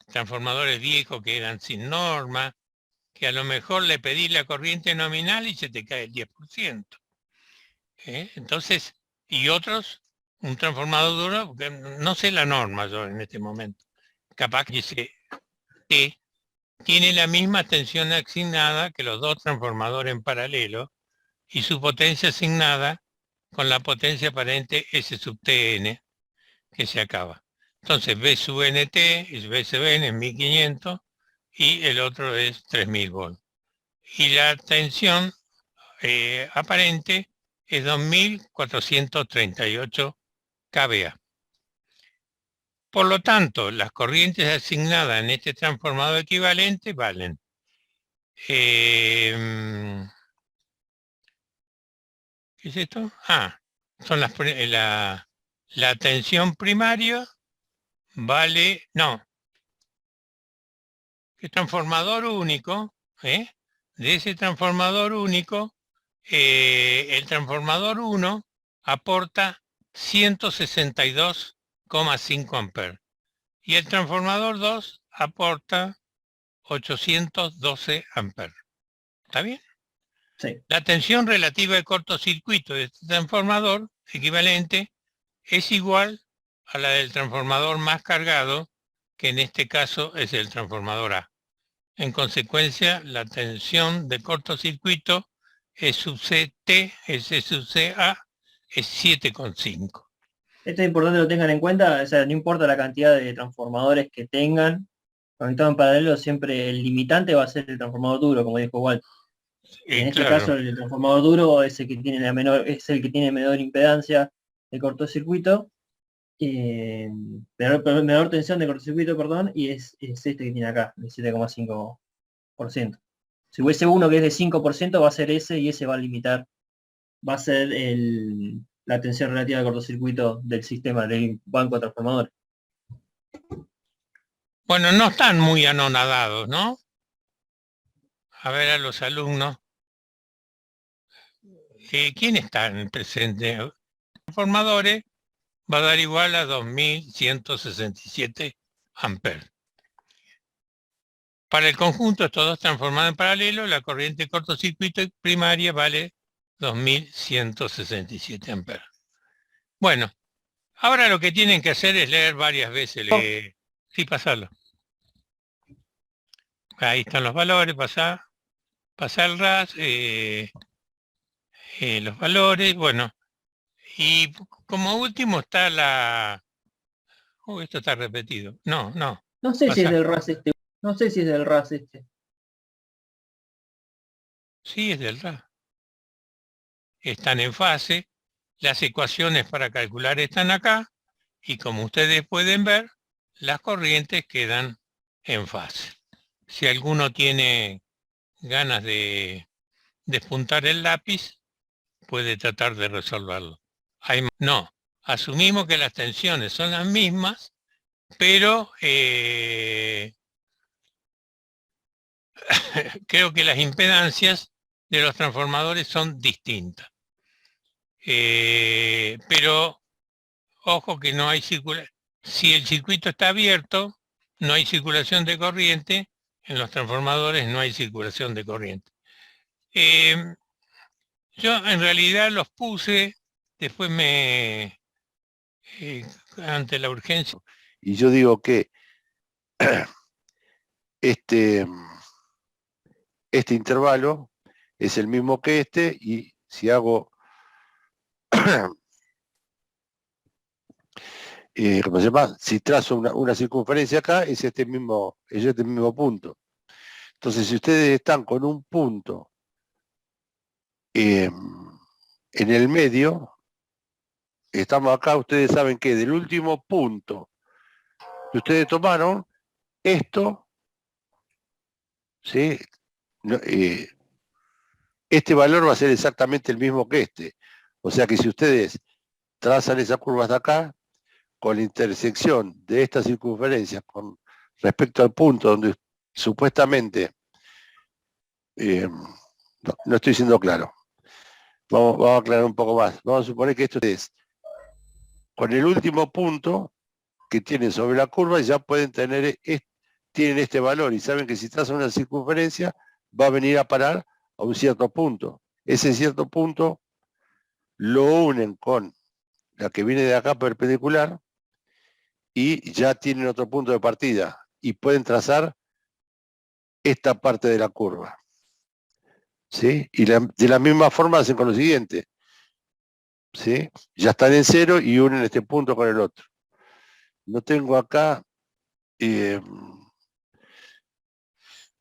transformadores viejos que eran sin norma, que a lo mejor le pedís la corriente nominal y se te cae el 10%. Entonces, y otros, un transformador duro, porque no sé la norma yo en este momento, capaz que dice que tiene la misma tensión asignada que los dos transformadores en paralelo y su potencia asignada con la potencia aparente S sub Tn que se acaba. Entonces B sub Nt es B sub N es 1500 y el otro es 3000 volts. Y la tensión aparente es 2438 kVA. Por lo tanto, las corrientes asignadas en este transformador equivalente valen ¿qué es esto? Son la tensión primaria vale, no, el transformador único, de ese transformador único, el transformador 1 aporta 162,5 amperes y el transformador 2 aporta 812 amperes. ¿Está bien? Sí. La tensión relativa de cortocircuito de este transformador equivalente es igual a la del transformador más cargado, que en este caso es el transformador A. En consecuencia, la tensión de cortocircuito E sub CT, S sub CA, es 7,5. Esto es importante que lo tengan en cuenta, o sea, no importa la cantidad de transformadores que tengan, conectado en paralelo, siempre el limitante va a ser el transformador duro, como dijo Walter. En este caso, el transformador duro es el que tiene menor impedancia de cortocircuito, menor tensión de cortocircuito, perdón, y es este que tiene acá, el 7,5%. Si hubiese uno que es de 5%, va a ser ese y ese va a limitar, va a ser la tensión relativa de cortocircuito del sistema, del banco de transformadores. Bueno, no están muy anonadados, ¿no? A ver a los alumnos. ¿Quién está en el presente? Transformadores va a dar igual a 2167 amperes. Para el conjunto de estos dos transformados en paralelo, la corriente de cortocircuito primaria vale 2167 amperes. Bueno, ahora lo que tienen que hacer es leer varias veces. Sí, pasarlo. Ahí están los valores, pasar el RAS, los valores, bueno. Y como último está la... esto está repetido. No. No sé si es del RAS este. No sé si es del RAS este. Sí, es del RAS. Están en fase. Las ecuaciones para calcular están acá. Y como ustedes pueden ver, las corrientes quedan en fase. Si alguno tiene ganas de despuntar el lápiz, puede tratar de resolverlo. No, asumimos que las tensiones son las mismas, pero creo que las impedancias de los transformadores son distintas. Pero ojo que no hay circulación. Si el circuito está abierto, no hay circulación de corriente. En los transformadores no hay circulación de corriente. Yo en realidad los puse, después ante la urgencia. Y yo digo que este intervalo es el mismo que este, y si hago ¿cómo se llama? Si trazo una circunferencia acá, es este mismo punto. Entonces, si ustedes están con un punto en el medio, estamos acá, ustedes saben que del último punto que ustedes tomaron, esto, ¿sí? Este valor va a ser exactamente el mismo que este. O sea que si ustedes trazan esa curva hasta acá, con la intersección de esta circunferencia con respecto al punto donde supuestamente no estoy siendo claro. Vamos a aclarar un poco más. Vamos a suponer que esto es con el último punto que tienen sobre la curva, ya pueden tener, tienen este valor y saben que si trazan una circunferencia va a venir a parar a un cierto punto. Ese cierto punto lo unen con la que viene de acá perpendicular y ya tienen otro punto de partida y pueden trazar esta parte de la curva. ¿Sí? Y de la misma forma hacen con lo siguiente. ¿Sí? Ya están en cero y unen este punto con el otro. No tengo acá,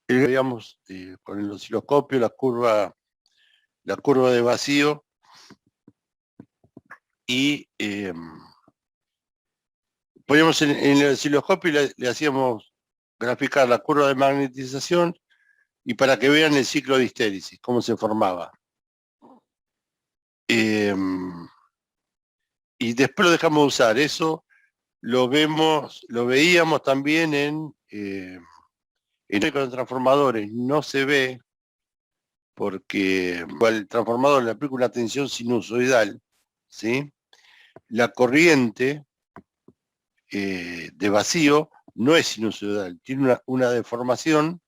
digamos, con el osciloscopio la curva de vacío y poníamos en el osciloscopio y le hacíamos graficar la curva de magnetización y para que vean el ciclo de histéresis, cómo se formaba. Y después lo dejamos de usar. Eso lo veíamos también en transformadores. No se ve porque el transformador le aplica una tensión sinusoidal, ¿sí? La corriente de vacío no es sinusoidal, tiene una deformación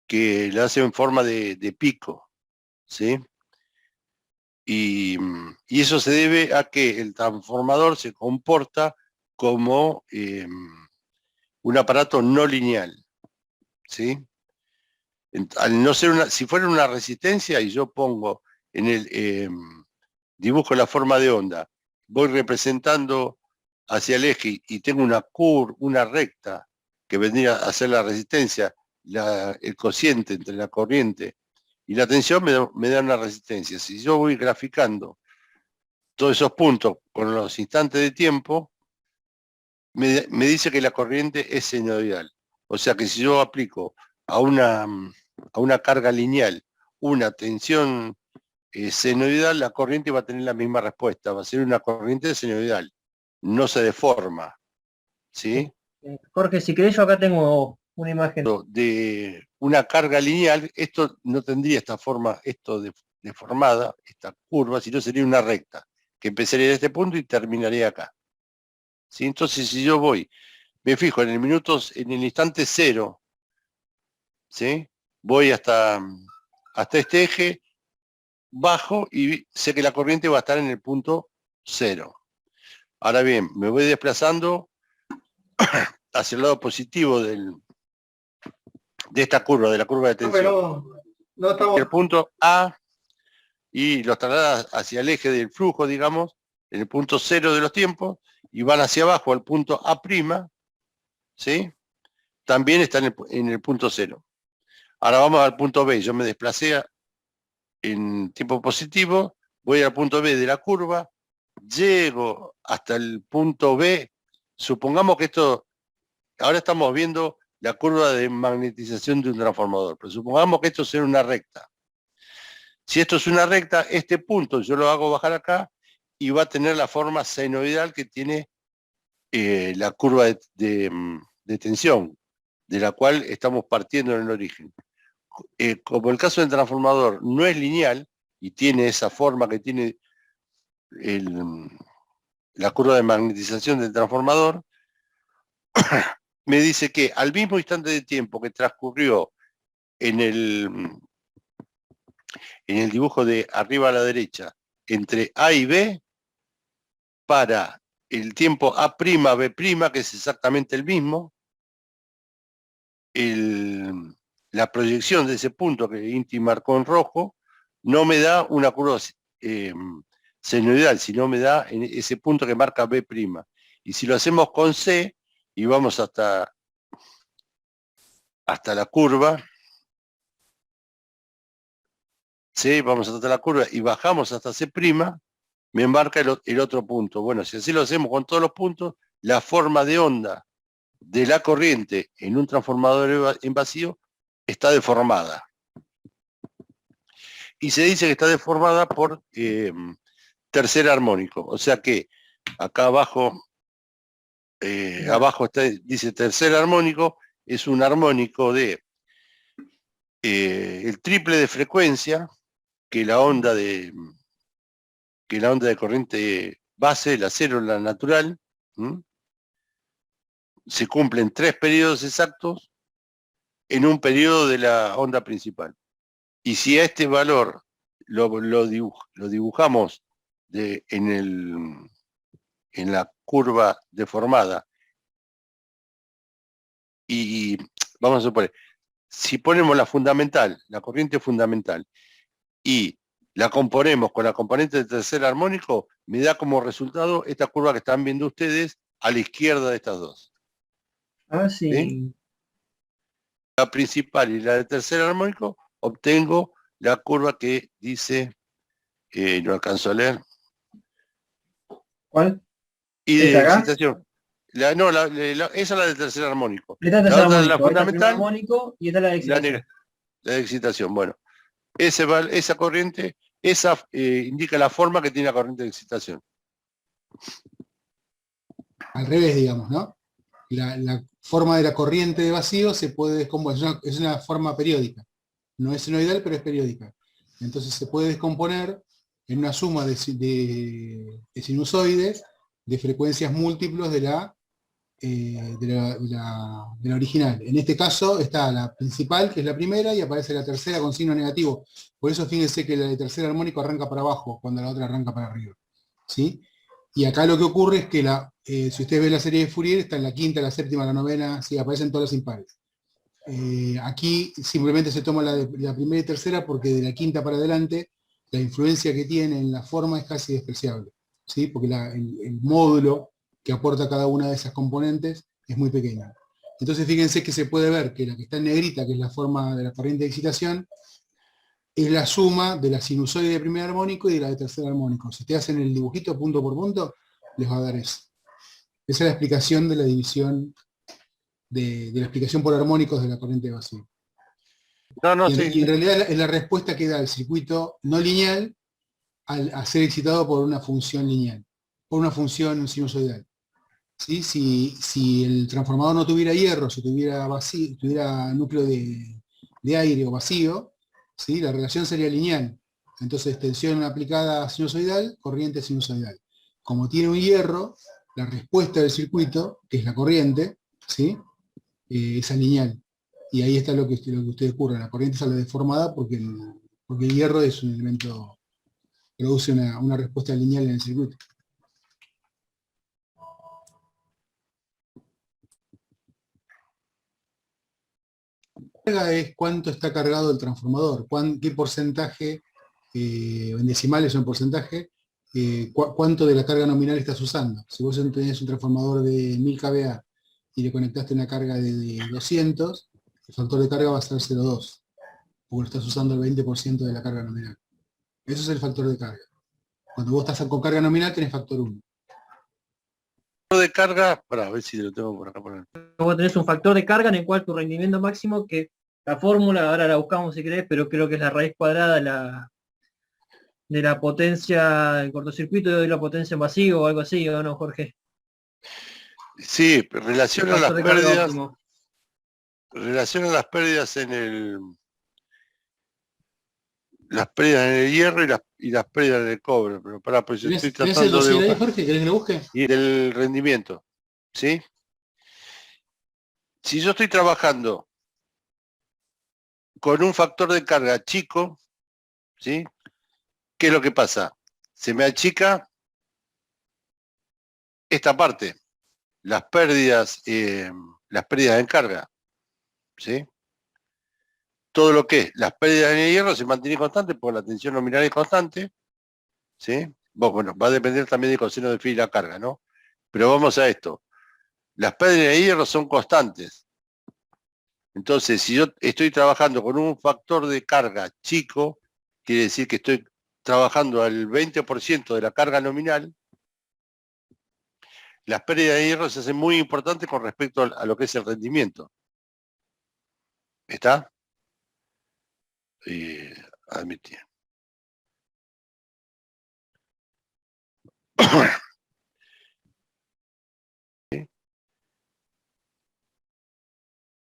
que la hace en forma de pico, ¿sí? Y eso se debe a que el transformador se comporta como un aparato no lineal, ¿sí? Al no ser si fuera una resistencia y yo pongo en el dibujo la forma de onda, voy representando hacia el eje y tengo una recta que vendría a ser la resistencia, el cociente entre la corriente y la tensión me da una resistencia. Si yo voy graficando todos esos puntos con los instantes de tiempo, me dice que la corriente es senoidal. O sea que si yo aplico a una carga lineal una tensión senoidal, la corriente va a tener la misma respuesta, va a ser una corriente senoidal, no se deforma. ¿Sí? Jorge, si querés, yo acá tengo una imagen. De una carga lineal, esto no tendría esta forma, deformada, esta curva, sino sería una recta, que empezaría de este punto y terminaría acá. ¿Sí? Entonces, si yo me fijo en el instante cero, ¿sí? Voy hasta este eje, bajo y sé que la corriente va a estar en el punto cero. Ahora bien, me voy desplazando hacia el lado positivo de esta curva, de la curva de tensión. No estamos... El punto A y los traslada hacia el eje del flujo, digamos, en el punto cero de los tiempos, y van hacia abajo al punto A', ¿sí? También está en el punto cero. Ahora vamos al punto B. Yo me desplacé en tiempo positivo, voy al punto B de la curva, llego hasta el punto B. Supongamos que ahora estamos viendo la curva de magnetización de un transformador, pero supongamos que esto sea una recta. Si esto es una recta, este punto yo lo hago bajar acá y va a tener la forma senoidal que tiene la curva de tensión, de la cual estamos partiendo en el origen. Como el caso del transformador no es lineal y tiene esa forma que tiene la curva de magnetización del transformador, me dice que al mismo instante de tiempo que transcurrió en el dibujo de arriba a la derecha, entre A y B, para el tiempo A', B', que es exactamente el mismo, la proyección de ese punto que Inti marcó en rojo, no me da una curva senoidal, sino me da en ese punto que marca B'. Y si lo hacemos con C, y vamos hasta la curva, C, vamos hasta la curva y bajamos hasta C', me marca el otro punto. Bueno, si así lo hacemos con todos los puntos, la forma de onda de la corriente en un transformador en vacío está deformada. Y se dice que está deformada por tercer armónico. O sea que acá abajo, dice tercer armónico, es un armónico de el triple de frecuencia que la onda de corriente base, la célula natural, se cumplen 3 periodos exactos en un periodo de la onda principal. Y si a este valor lo dibujamos en la curva deformada, y vamos a suponer, si ponemos la corriente fundamental, y la componemos con la componente del tercer armónico, me da como resultado esta curva que están viendo ustedes a la izquierda de estas dos. Ah, sí. ¿Sí? La principal y la del tercer armónico, obtengo la curva que dice, no alcanzo a leer. ¿Cuál? Y de ¿Esta acá? excitación. Esa es la del tercer armónico. Esta es La el otra es la armónico, esta es el primer fundamental, armónico y esta es la de excitación. la de excitación. Bueno, esa corriente, indica la forma que tiene la corriente de excitación. Al revés, digamos, ¿no? La forma de la corriente de vacío se puede descomponer, es una forma periódica. No es senoidal, pero es periódica. Entonces se puede descomponer en una suma de sinusoides de frecuencias múltiplos de la original. En este caso está la principal, que es la primera, y aparece la tercera con signo negativo. Por eso fíjense que la de tercer armónico arranca para abajo, cuando la otra arranca para arriba. ¿Sí? Y acá lo que ocurre es que si ustedes ven la serie de Fourier, está en la quinta, la séptima, la novena, sí, aparecen todas las impares. Aquí simplemente se toma la primera y tercera porque de la quinta para adelante la influencia que tiene en la forma es casi despreciable, ¿sí? Porque el módulo que aporta cada una de esas componentes es muy pequeño. Entonces fíjense que se puede ver que la que está en negrita, que es la forma de la corriente de excitación, es la suma de la sinusoide de primer armónico y de la de tercer armónico. Si te hacen el dibujito punto por punto, les va a dar eso. Esa es la explicación de la división, de la explicación por armónicos de la corriente de vacío. Y en realidad es la respuesta que da el circuito no lineal a ser excitado por una función lineal, por una función sinusoidal. ¿Sí? Si el transformador no tuviera hierro, si tuviera núcleo de aire o vacío, ¿sí? La relación sería lineal. Entonces tensión aplicada sinusoidal, corriente sinusoidal. Como tiene un hierro, la respuesta del circuito, que es la corriente, ¿sí? Es lineal. Y ahí está lo que ustedes ocurre. La corriente sale deformada porque el hierro es un elemento, produce una respuesta lineal en el circuito. Es cuánto está cargado el transformador, qué porcentaje, en decimales o en porcentaje, cuánto de la carga nominal estás usando. Si vos tenés un transformador de 1000 kVA y le conectaste una carga de 200, el factor de carga va a ser 0,2, porque estás usando el 20% de la carga nominal. Eso es el factor de carga. Cuando vos estás con carga nominal tenés factor 1. De carga, para ver si lo tengo por acá. Vos tenés un factor de carga en el cual tu rendimiento máximo, que la fórmula, ahora la buscamos si querés, pero creo que es la raíz cuadrada de la potencia del cortocircuito y la potencia en vacío o algo así, ¿o no, Jorge? Sí, relaciona las pérdidas las pérdidas en el hierro y las pérdidas en el cobre, pero pues yo estoy tratando de ahí, Jorge? ¿Querés que lo busque? Y el rendimiento, ¿sí? Si yo estoy trabajando con un factor de carga chico, ¿sí? ¿Qué es lo que pasa? Se me achica esta parte, las pérdidas en carga, ¿sí? Todo lo que es las pérdidas en el hierro se mantiene constante porque la tensión nominal es constante, ¿sí? Bueno, va a depender también del coseno de phi y la carga, ¿no? Pero vamos a esto. Las pérdidas de hierro son constantes. Entonces, si yo estoy trabajando con un factor de carga chico, quiere decir que estoy trabajando al 20% de la carga nominal, las pérdidas de hierro se hacen muy importantes con respecto a lo que es el rendimiento. ¿Está? Admitir. ¿Sí?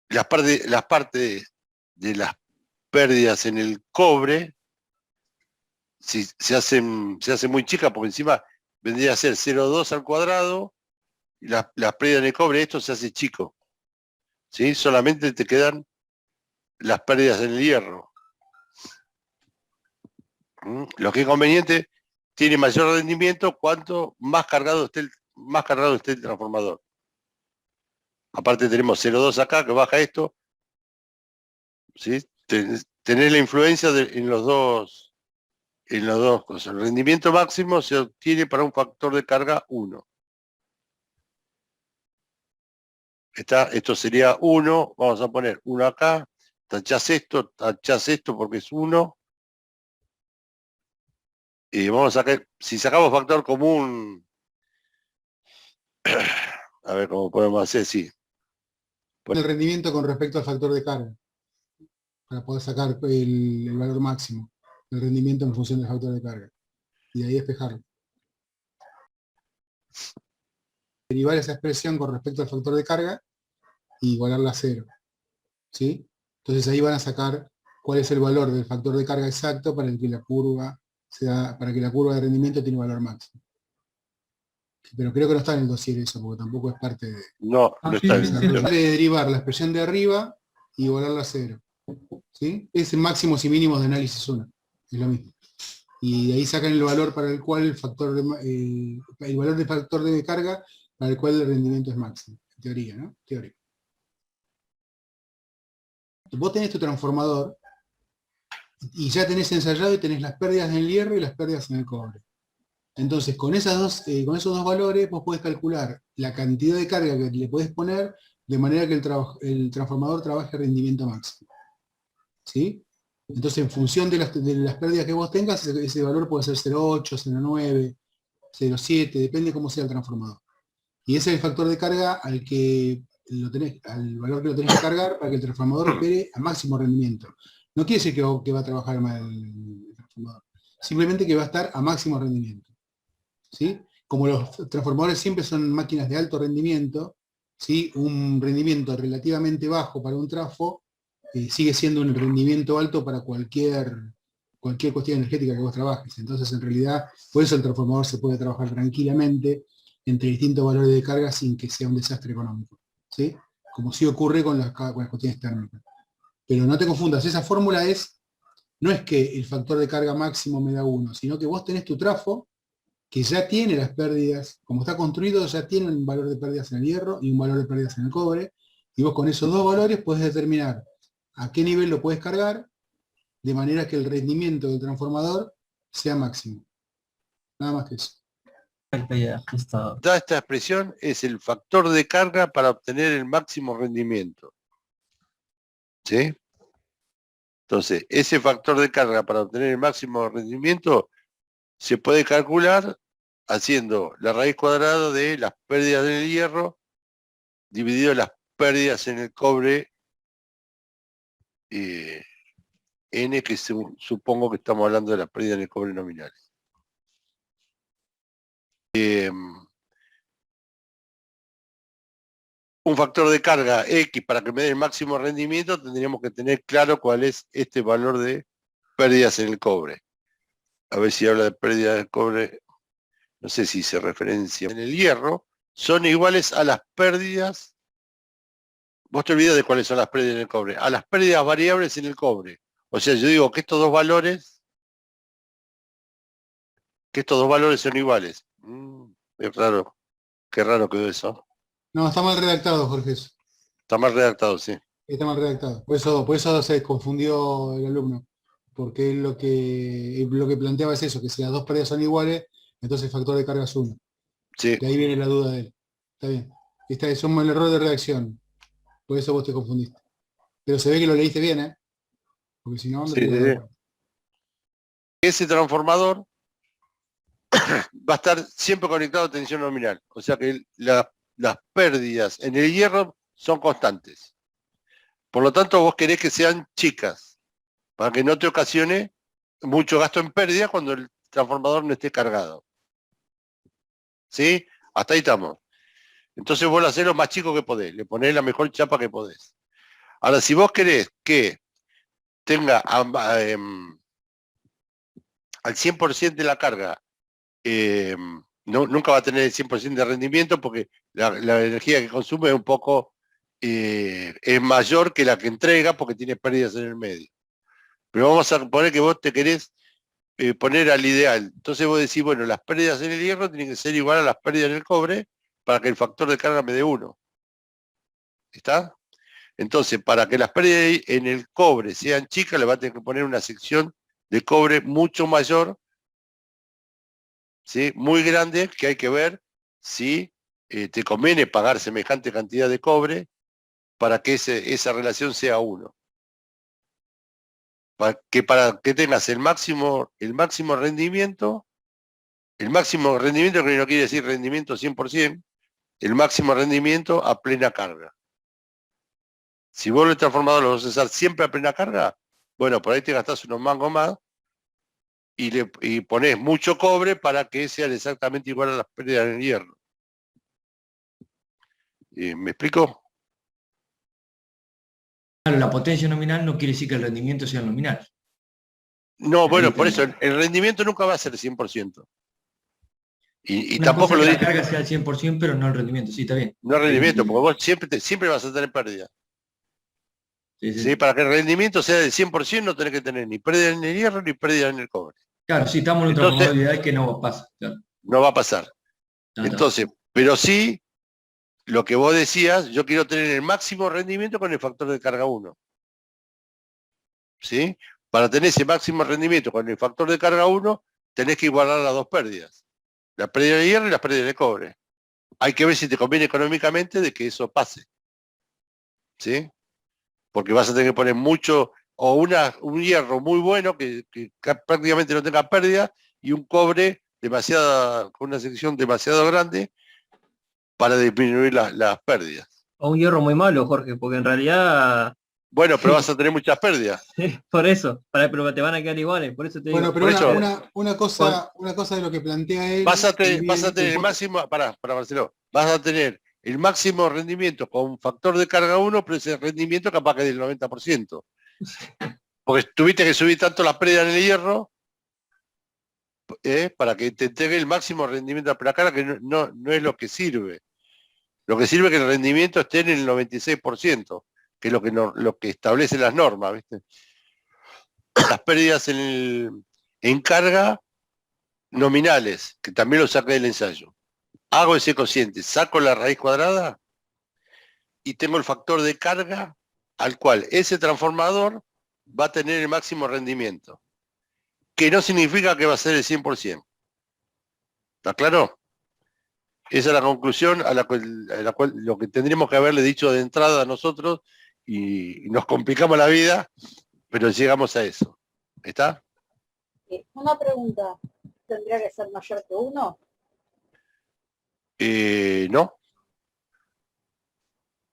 Las partes de las pérdidas en el cobre, si se hace muy chica, porque encima vendría a ser 0,2 al cuadrado, y las pérdidas en el cobre, esto se hace chico. ¿Sí? Solamente te quedan las pérdidas en el hierro. Lo que es conveniente, tiene mayor rendimiento cuanto más cargado esté el transformador. Aparte tenemos 0,2 acá, que baja esto. ¿Sí? Tener la influencia en los dos cosas. El rendimiento máximo se obtiene para un factor de carga 1. Esto sería 1, vamos a poner 1 acá, tachás esto porque es 1. Y vamos a sacar, si sacamos factor común, a ver cómo podemos hacer, sí. El rendimiento con respecto al factor de carga, para poder sacar el valor máximo, el rendimiento en función del factor de carga, y de ahí despejarlo. Derivar esa expresión con respecto al factor de carga y igualarla a 0. ¿Sí? Entonces ahí van a sacar cuál es el valor del factor de carga exacto para que la curva de rendimiento tiene valor máximo. Pero creo que no está en el dossier eso, porque tampoco es parte de... No está en el de derivar la expresión de arriba y igualarla a 0. ¿Sí? Es máximos y mínimos de análisis 1. Es lo mismo. Y de ahí sacan el valor para el cual el valor del factor de carga para el cual el rendimiento es máximo. En teoría, ¿no? Teoría. Vos tenés tu transformador y ya tenés ensayado y tenés las pérdidas en el hierro y las pérdidas en el cobre. Entonces, con esos dos valores vos podés calcular la cantidad de carga que le podés poner de manera que el transformador trabaje a rendimiento máximo. ¿Sí? Entonces, en función de las pérdidas que vos tengas, ese valor puede ser 0,8, 0,9, 0,7, depende cómo sea el transformador. Y ese es el factor de carga al valor que lo tenés que cargar para que el transformador opere a máximo rendimiento. No quiere decir que va a trabajar mal el transformador, simplemente que va a estar a máximo rendimiento. ¿Sí? Como los transformadores siempre son máquinas de alto rendimiento, ¿sí? Un rendimiento relativamente bajo para un trafo sigue siendo un rendimiento alto para cualquier cuestión energética que vos trabajes. Entonces, en realidad, por eso el transformador se puede trabajar tranquilamente entre distintos valores de carga sin que sea un desastre económico. ¿Sí? Como sí ocurre con las cuestiones térmicas. Pero no te confundas, esa fórmula no es que el factor de carga máximo me da 1, sino que vos tenés tu trafo que ya tiene las pérdidas, como está construido, ya tiene un valor de pérdidas en el hierro y un valor de pérdidas en el cobre, y vos con esos dos valores podés determinar a qué nivel lo puedes cargar, de manera que el rendimiento del transformador sea máximo. Nada más que eso. Toda esta expresión es el factor de carga para obtener el máximo rendimiento. ¿Sí? Entonces, ese factor de carga para obtener el máximo rendimiento se puede calcular haciendo la raíz cuadrada de las pérdidas en el hierro dividido las pérdidas en el cobre N, que supongo que estamos hablando de las pérdidas en el cobre nominales. Un factor de carga X para que me dé el máximo rendimiento, tendríamos que tener claro cuál es este valor de pérdidas en el cobre. A ver si habla de pérdida del cobre, no sé si se referencia en el hierro, son iguales a las pérdidas, vos te olvidas de cuáles son las pérdidas en el cobre, a las pérdidas variables en el cobre. O sea, yo digo que estos dos valores son iguales. Es raro, qué raro quedó eso. No, está mal redactado, Jorge. Está mal redactado, sí. Está mal redactado. Por eso se confundió el alumno. Porque lo que planteaba es eso, que si las dos pérdidas son iguales, entonces el factor de carga es 1. Sí. De ahí viene la duda de él. Está bien. Este es un error de redacción. Por eso vos te confundiste. Pero se ve que lo leíste bien, ¿eh? Porque si no, no Sí, te sí. Ese transformador va a estar siempre conectado a tensión nominal. O sea que las pérdidas en el hierro son constantes. Por lo tanto, vos querés que sean chicas, para que no te ocasione mucho gasto en pérdida cuando el transformador no esté cargado. ¿Sí? Hasta ahí estamos. Entonces vos lo hacés lo más chico que podés, le ponés la mejor chapa que podés. Ahora, si vos querés que tenga al 100% de la carga, nunca va a tener el 100% de rendimiento porque la energía que consume es un poco, es mayor que la que entrega porque tiene pérdidas en el medio. Pero vamos a poner que vos te querés poner al ideal. Entonces vos decís, bueno, las pérdidas en el hierro tienen que ser igual a las pérdidas en el cobre para que el factor de carga me dé 1. ¿Está? Entonces, para que las pérdidas en el cobre sean chicas, le va a tener que poner una sección de cobre mucho mayor, ¿sí? Muy grande, que hay que ver si te conviene pagar semejante cantidad de cobre para que esa relación sea 1. Para que tengas el máximo rendimiento que no quiere decir rendimiento 100%, el máximo rendimiento a plena carga. Si vos el transformador lo vas a usar siempre a plena carga, bueno, por ahí te gastás unos mangos más y ponés mucho cobre para que sean exactamente igual a las pérdidas en el hierro. ¿Me explico? La potencia nominal no quiere decir que el rendimiento sea nominal. No, bueno, por eso el rendimiento nunca va a ser 100%. Y Una tampoco cosa lo es que digo. la carga sea al 100%, pero no el rendimiento. Sí, está bien. No el rendimiento, porque vos siempre vas a tener pérdida. Sí, sí. ¿Sí? Para que el rendimiento sea del 100% no tenés que tener ni pérdida en el hierro ni pérdida en el cobre. Claro, sí, estamos en un transformador ideal que no pasa. Claro. No va a pasar. Entonces, pero sí, lo que vos decías, yo quiero tener el máximo rendimiento con el factor de carga 1. ¿Sí? Para tener ese máximo rendimiento con el factor de carga 1, tenés que igualar las dos pérdidas. La pérdida de hierro y la pérdida de cobre. Hay que ver si te conviene económicamente de que eso pase. ¿Sí? Porque vas a tener que poner mucho, o un hierro muy bueno que prácticamente no tenga pérdida, y un cobre con una sección demasiado grande para disminuir las pérdidas. O un hierro muy malo, Jorge, porque en realidad... Bueno, pero vas a tener muchas pérdidas. Por eso, pero te van a quedar iguales, por eso te digo. Bueno, pero una cosa de lo que plantea él... Vas a tener el máximo, para Marcelo, vas a tener el máximo rendimiento con un factor de carga 1, pero ese rendimiento capaz que es del 90%. Porque tuviste que subir tanto la pérdida en el hierro para que te entregue el máximo rendimiento de la carga, que no es lo que sirve. Lo que sirve es que el rendimiento esté en el 96%, que es lo que establecen las normas, ¿viste? Las pérdidas en carga nominales, que también lo saqué del ensayo. Hago ese cociente, saco la raíz cuadrada y tengo el factor de carga al cual ese transformador va a tener el máximo rendimiento, que no significa que va a ser el 100%. ¿Está claro? Esa es la conclusión a la cual lo que tendríamos que haberle dicho de entrada a nosotros, y nos complicamos la vida, pero llegamos a eso. ¿Está? Una pregunta, ¿tendría que ser mayor que 1? No.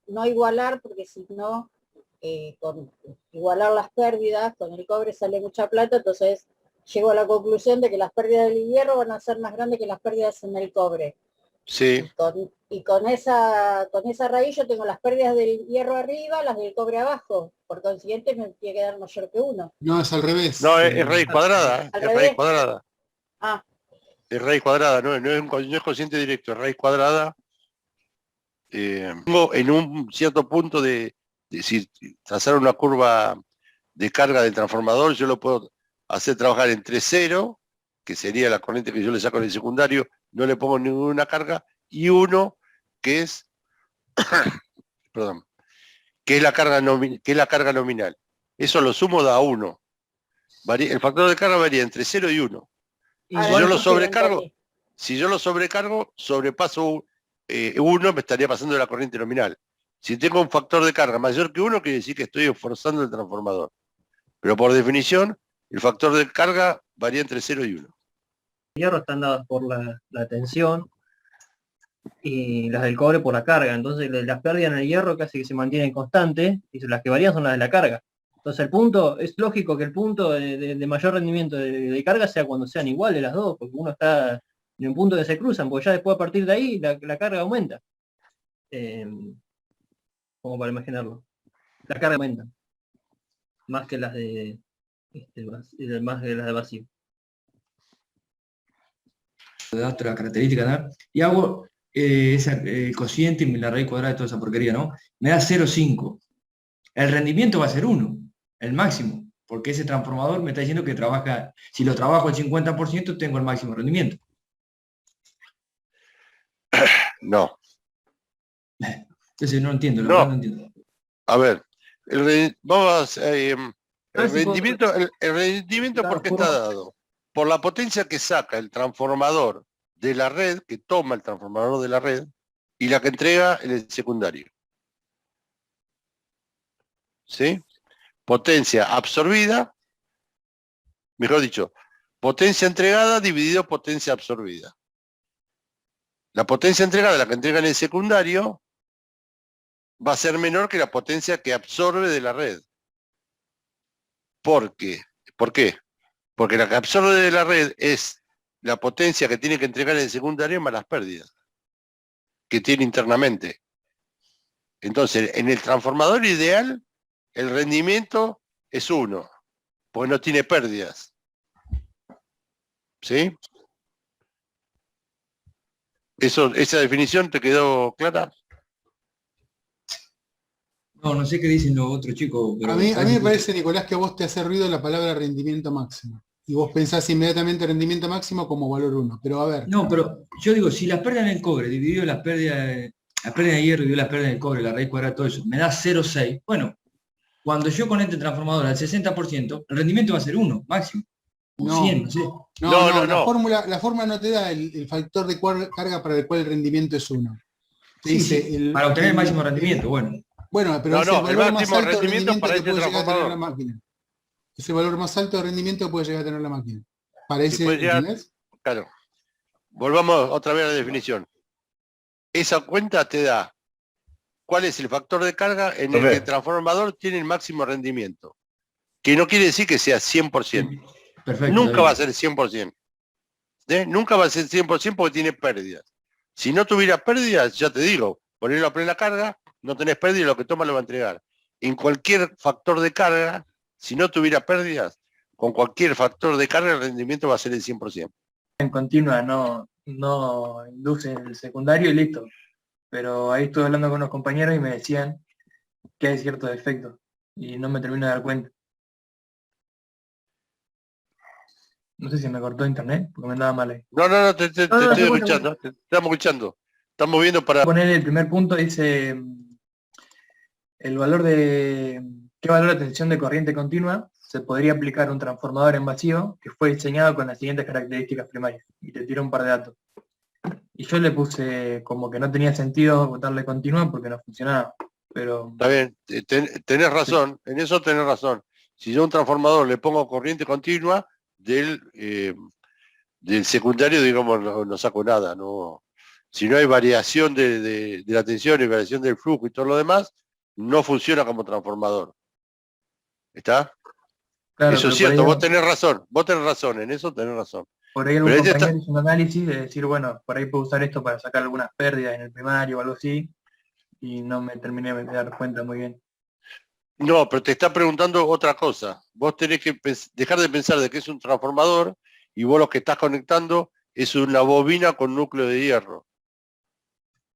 No igualar, porque si no, con igualar las pérdidas, con el cobre sale mucha plata, entonces llego a la conclusión de que las pérdidas del hierro van a ser más grandes que las pérdidas en el cobre. Sí. Y con esa raíz yo tengo las pérdidas del hierro arriba, las del cobre abajo. Por consiguiente me tiene que dar mayor que 1. No, es al revés. No, es raíz cuadrada. Es raíz cuadrada. Ah. Es raíz cuadrada, no es cociente directo, es raíz cuadrada. En un cierto punto si trazar una curva de carga del transformador, yo lo puedo hacer trabajar entre 0, que sería la corriente que yo le saco en el secundario, no le pongo ninguna carga, y 1, que es perdón, que es la carga nominal. Eso lo sumo da 1. El factor de carga varía entre 0 y 1. Si yo lo sobrecargo, sobrepaso 1, me estaría pasando de la corriente nominal. Si tengo un factor de carga mayor que 1, quiere decir que estoy esforzando el transformador. Pero por definición, el factor de carga varía entre 0 y 1. El hierro están dadas por la tensión y las del cobre por la carga. Entonces las pérdidas en el hierro casi que se mantienen constantes y las que varían son las de la carga. Entonces el punto, es lógico que el punto de mayor rendimiento de carga sea cuando sean iguales las dos, porque uno está en un punto que se cruzan, porque ya después a partir de ahí la carga aumenta. Como para imaginarlo. La carga aumenta. más que las de más que las de vacío. Datos, la característica, ¿no? Y hago el cociente y la raíz cuadrada de toda esa porquería, ¿no? Me da 0,5. El rendimiento va a ser 1, el máximo, porque ese transformador me está diciendo que trabaja, si lo trabajo al 50%, tengo el máximo rendimiento. No. Entonces no entiendo, la No. verdad no entiendo. A ver, el Sí, rendimiento ¿por qué está dado? Por la potencia que saca el transformador de la red, que toma el transformador de la red, y la que entrega en el secundario. ¿Sí? Potencia absorbida, mejor dicho, potencia entregada dividido potencia absorbida. La potencia entregada, la que entrega en el secundario, va a ser menor que la potencia que absorbe de la red. ¿Por qué? ¿Por qué? Porque la que absorbe de la red es la potencia que tiene que entregar en el secundario más las pérdidas que tiene internamente. Entonces, en el transformador ideal, el rendimiento es 1, porque no tiene pérdidas. ¿Sí? ¿Esa definición te quedó clara? No sé qué dicen los otros chicos, pero... A mí me parece, Nicolás, que a vos te hace ruido la palabra rendimiento máximo. Y vos pensás inmediatamente rendimiento máximo como valor 1. Pero a ver. No, pero yo digo, si las pérdidas en el cobre, dividido las pérdidas de hierro, dividido las pérdidas en el cobre, la raíz cuadrada, todo eso, me da 0,6. Bueno, cuando yo conecte el transformador al 60%, el rendimiento va a ser 1, máximo. O No. 100, no sé. No. La fórmula no te da el factor de carga para el cual el rendimiento es 1. Te dice para obtener el máximo rendimiento, bueno. Bueno, pero es el valor más alto de rendimiento para que este puede llegar a tener transformador. la máquina. Es el valor más alto de rendimiento que puede llegar a tener la máquina. Parece, puede llegar- ¿entendés? Claro. Volvamos otra vez a la definición. Esa cuenta te da cuál es el factor de carga en el que el transformador tiene el máximo rendimiento. Que no quiere decir que sea 100%. Perfecto. Nunca va a ser 100%. Nunca va a ser 100% porque tiene pérdidas. Si no tuviera pérdidas, ya te digo, ponerlo a plena carga, no tenés pérdida, lo que toma lo va a entregar. En cualquier factor de carga, si no tuviera pérdidas, con cualquier factor de carga el rendimiento va a ser el 100%. En continua, no induce en el secundario y listo. Pero ahí estuve hablando con unos compañeros y me decían que hay ciertos defectos y no me termino de dar cuenta. No sé si me cortó internet porque me andaba mal ahí. No, te estoy escuchando, te estamos escuchando. Estamos viendo para... Poner el primer punto, dice el valor de... ¿Qué valor de tensión de corriente continua se podría aplicar a un transformador en vacío que fue diseñado con las siguientes características primarias? Y te tiro un par de datos. Y yo le puse como que no tenía sentido darle continua porque no funcionaba. Pero... Está bien, tenés razón, en eso tenés razón. Si yo a un transformador le pongo corriente continua, del secundario, digamos, no saco nada. No. Si no hay variación de la tensión y variación del flujo y todo lo demás, no funciona como transformador. ¿Está? Claro, eso es cierto, vos tenés razón, en eso tenés razón. Por ahí algún compañero hizo un análisis de decir, bueno, por ahí puedo usar esto para sacar algunas pérdidas en el primario o algo así, y no me terminé de dar cuenta muy bien. No, pero te está preguntando otra cosa. Vos tenés que dejar de pensar de que es un transformador y vos lo que estás conectando es una bobina con núcleo de hierro.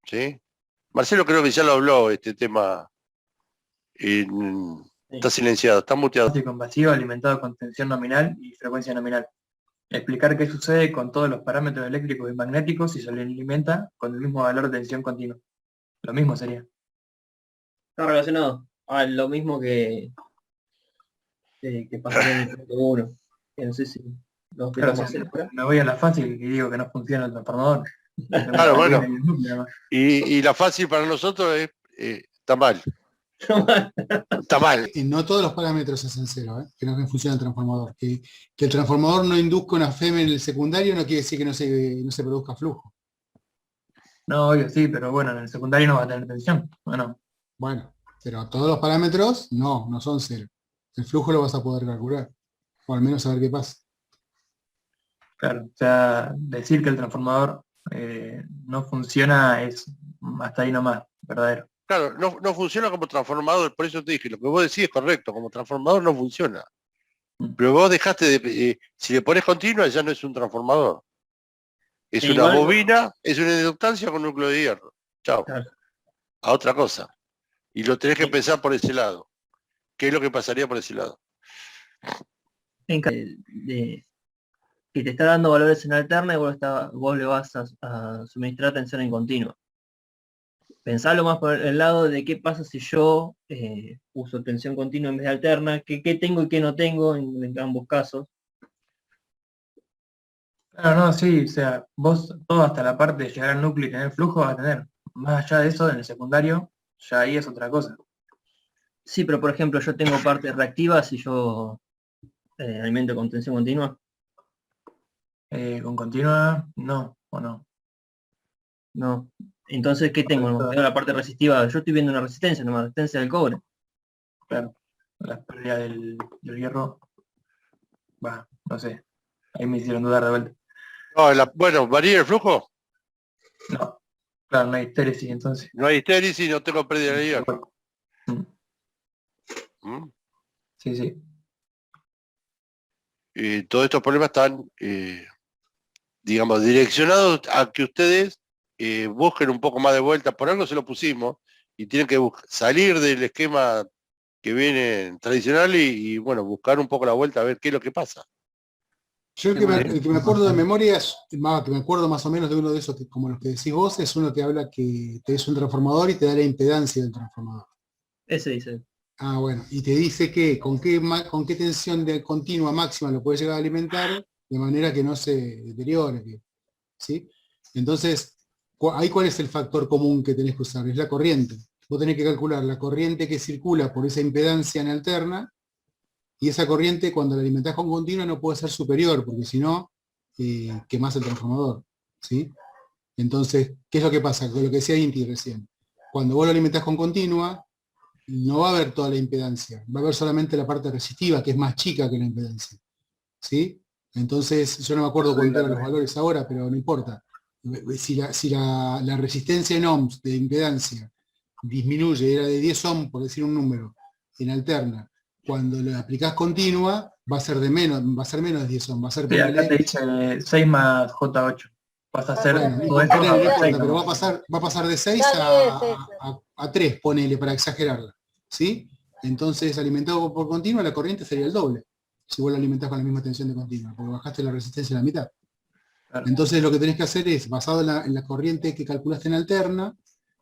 ¿Sí? Marcelo creo que ya lo habló este tema. Está silenciado, está muteado. Con vacío alimentado con tensión nominal y frecuencia nominal. Explicar qué sucede con todos los parámetros eléctricos y magnéticos si se le alimenta con el mismo valor de tensión continua. Lo mismo sería. Está relacionado a lo mismo que pasó en el punto 1. No sé si lo me voy a la fácil y digo que no funciona el transformador. Claro, bueno. Y la fácil para nosotros es está mal. Está mal. No todos los parámetros hacen 0, que no funciona el transformador. Que el transformador no induzca una FEM en el secundario no quiere decir que no se produzca flujo. No, obvio, sí, pero bueno, en el secundario no va a tener tensión. Bueno, pero todos los parámetros no son 0. El flujo lo vas a poder calcular. O al menos saber qué pasa. Claro, o sea, decir que el transformador no funciona es hasta ahí nomás, verdadero. Claro, no funciona como transformador, por eso te dije, lo que vos decís es correcto, como transformador no funciona. Pero vos dejaste de, si le pones continua ya no es un transformador. Es Sí, una igual, bobina, es una inductancia con núcleo de hierro. Chao, claro, a otra cosa. Y lo tenés que pensar por ese lado. ¿Qué es lo que pasaría por ese lado? de que te está dando valores en alterna y vos le vas a suministrar tensión en continua. Pensalo más por el lado de qué pasa si yo uso tensión continua en vez de alterna, qué tengo y qué no tengo en ambos casos. Claro, no, sí, o sea, vos todo hasta la parte de llegar al núcleo y tener flujo vas a tener. Más allá de eso, en el secundario, ya ahí es otra cosa. Sí, pero por ejemplo, yo tengo partes reactivas si yo alimento con tensión continua. Con continua, no, o no. No. Entonces, ¿qué tengo? Tengo la parte resistiva. Yo estoy viendo una resistencia, una resistencia del cobre. Claro, la pérdida del hierro, va, no sé. Ahí me hicieron dudar de vuelta. No, bueno, ¿varía el flujo? No, claro, no hay histéresis entonces. No hay histérisis y no tengo pérdida de hierro. Mm, ¿Mm? Sí, sí. Todos estos problemas están, digamos, direccionados a que ustedes busquen un poco más de vuelta. Por algo se lo pusimos y tienen que salir del esquema que viene tradicional bueno, buscar un poco la vuelta a ver qué es lo que pasa. Yo el que me acuerdo de memoria es, que me acuerdo más o menos de uno de esos, como los que decís vos, es uno que habla que te es un transformador y te da la impedancia del transformador. Ese dice. Ah, bueno, y te dice que con qué tensión de continua máxima lo puedes llegar a alimentar de manera que no se deteriore, ¿sí? Entonces, ahí cuál es el factor común que tenés que usar, es la corriente. Vos tenés que calcular la corriente que circula por esa impedancia en alterna, y esa corriente cuando la alimentás con continua no puede ser superior, porque si no, quemás el transformador, ¿sí? Entonces, ¿qué es lo que pasa? Con lo que decía Inti recién. Cuando vos lo alimentás con continua, no va a haber toda la impedancia, va a haber solamente la parte resistiva, que es más chica que la impedancia, ¿sí? Entonces, yo no me acuerdo cuánto eran los valores ahora, pero no importa. Si la resistencia en ohms de impedancia disminuye, era de 10 ohms, por decir un número, en alterna, cuando lo aplicás continua, va a ser menos de 10 ohms, va a ser, Sí, acá te ponele, dice 6 más J8. Vas a hacer bueno, no todo esto importa, a no importa, 6 pero nomás. va a pasar de 6 Está 10 a 3, ponele, para exagerarla, ¿sí? Entonces, alimentado por continua, la corriente sería el doble, si vos lo alimentás con la misma tensión de continua, porque bajaste la resistencia a la mitad. Claro. Entonces, lo que tenés que hacer es, basado en la corriente que calculaste en alterna,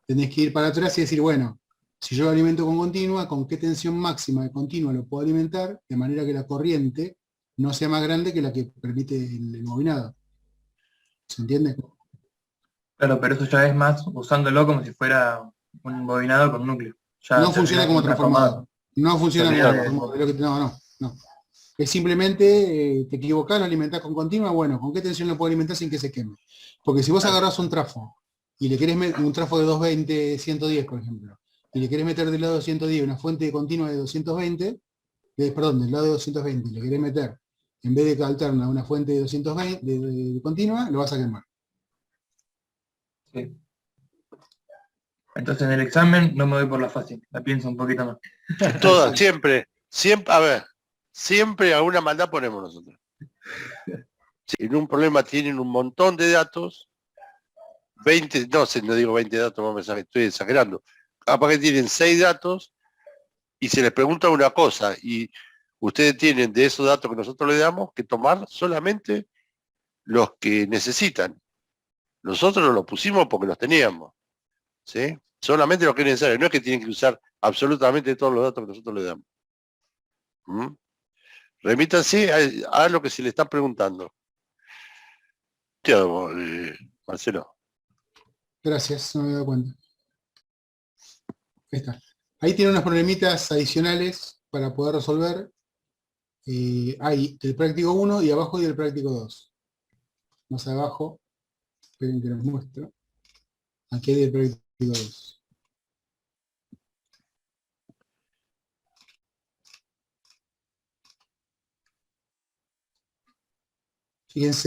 tenés que ir para atrás y decir, bueno, si yo lo alimento con continua, ¿con qué tensión máxima de continua lo puedo alimentar? De manera que la corriente no sea más grande que la que permite el bobinado. ¿Se entiende? Claro, pero eso ya es más usándolo como si fuera un bobinado con núcleo. Ya No funciona terminás como con transformador. No funciona como Terminás transformador. No. Es simplemente, te equivocás, lo alimentás con continua, bueno, ¿con qué tensión lo puedo alimentar sin que se queme? Porque si vos agarrás un trafo y le querés meter un trafo de 220, 110, por ejemplo, y le querés meter del lado de 110 una fuente continua de 220, perdón, del lado de 220, le querés meter, en vez de alterna, una fuente de 220 de continua, lo vas a quemar. Sí. Entonces en el examen no me voy por la fácil, la pienso un poquito más. Todas, siempre, a ver, siempre alguna maldad ponemos nosotros. Si en un problema tienen un montón de datos, 20, no sé, no digo 20 datos, estoy exagerando. Capaz que tienen 6 datos y se les pregunta una cosa y ustedes tienen de esos datos que nosotros le damos que tomar solamente los que necesitan. Nosotros los pusimos porque los teníamos, ¿sí? Solamente los que es necesario, no es que tienen que usar absolutamente todos los datos que nosotros le damos. ¿Mm? Remítanse a lo que se le está preguntando. Marcelo. Gracias, no me he dado cuenta. Ahí está. Ahí tiene unos problemitas adicionales para poder resolver. Hay del práctico 1 y abajo y del práctico 2. Más abajo, esperen que los muestro. Aquí hay del práctico 2. Fíjense.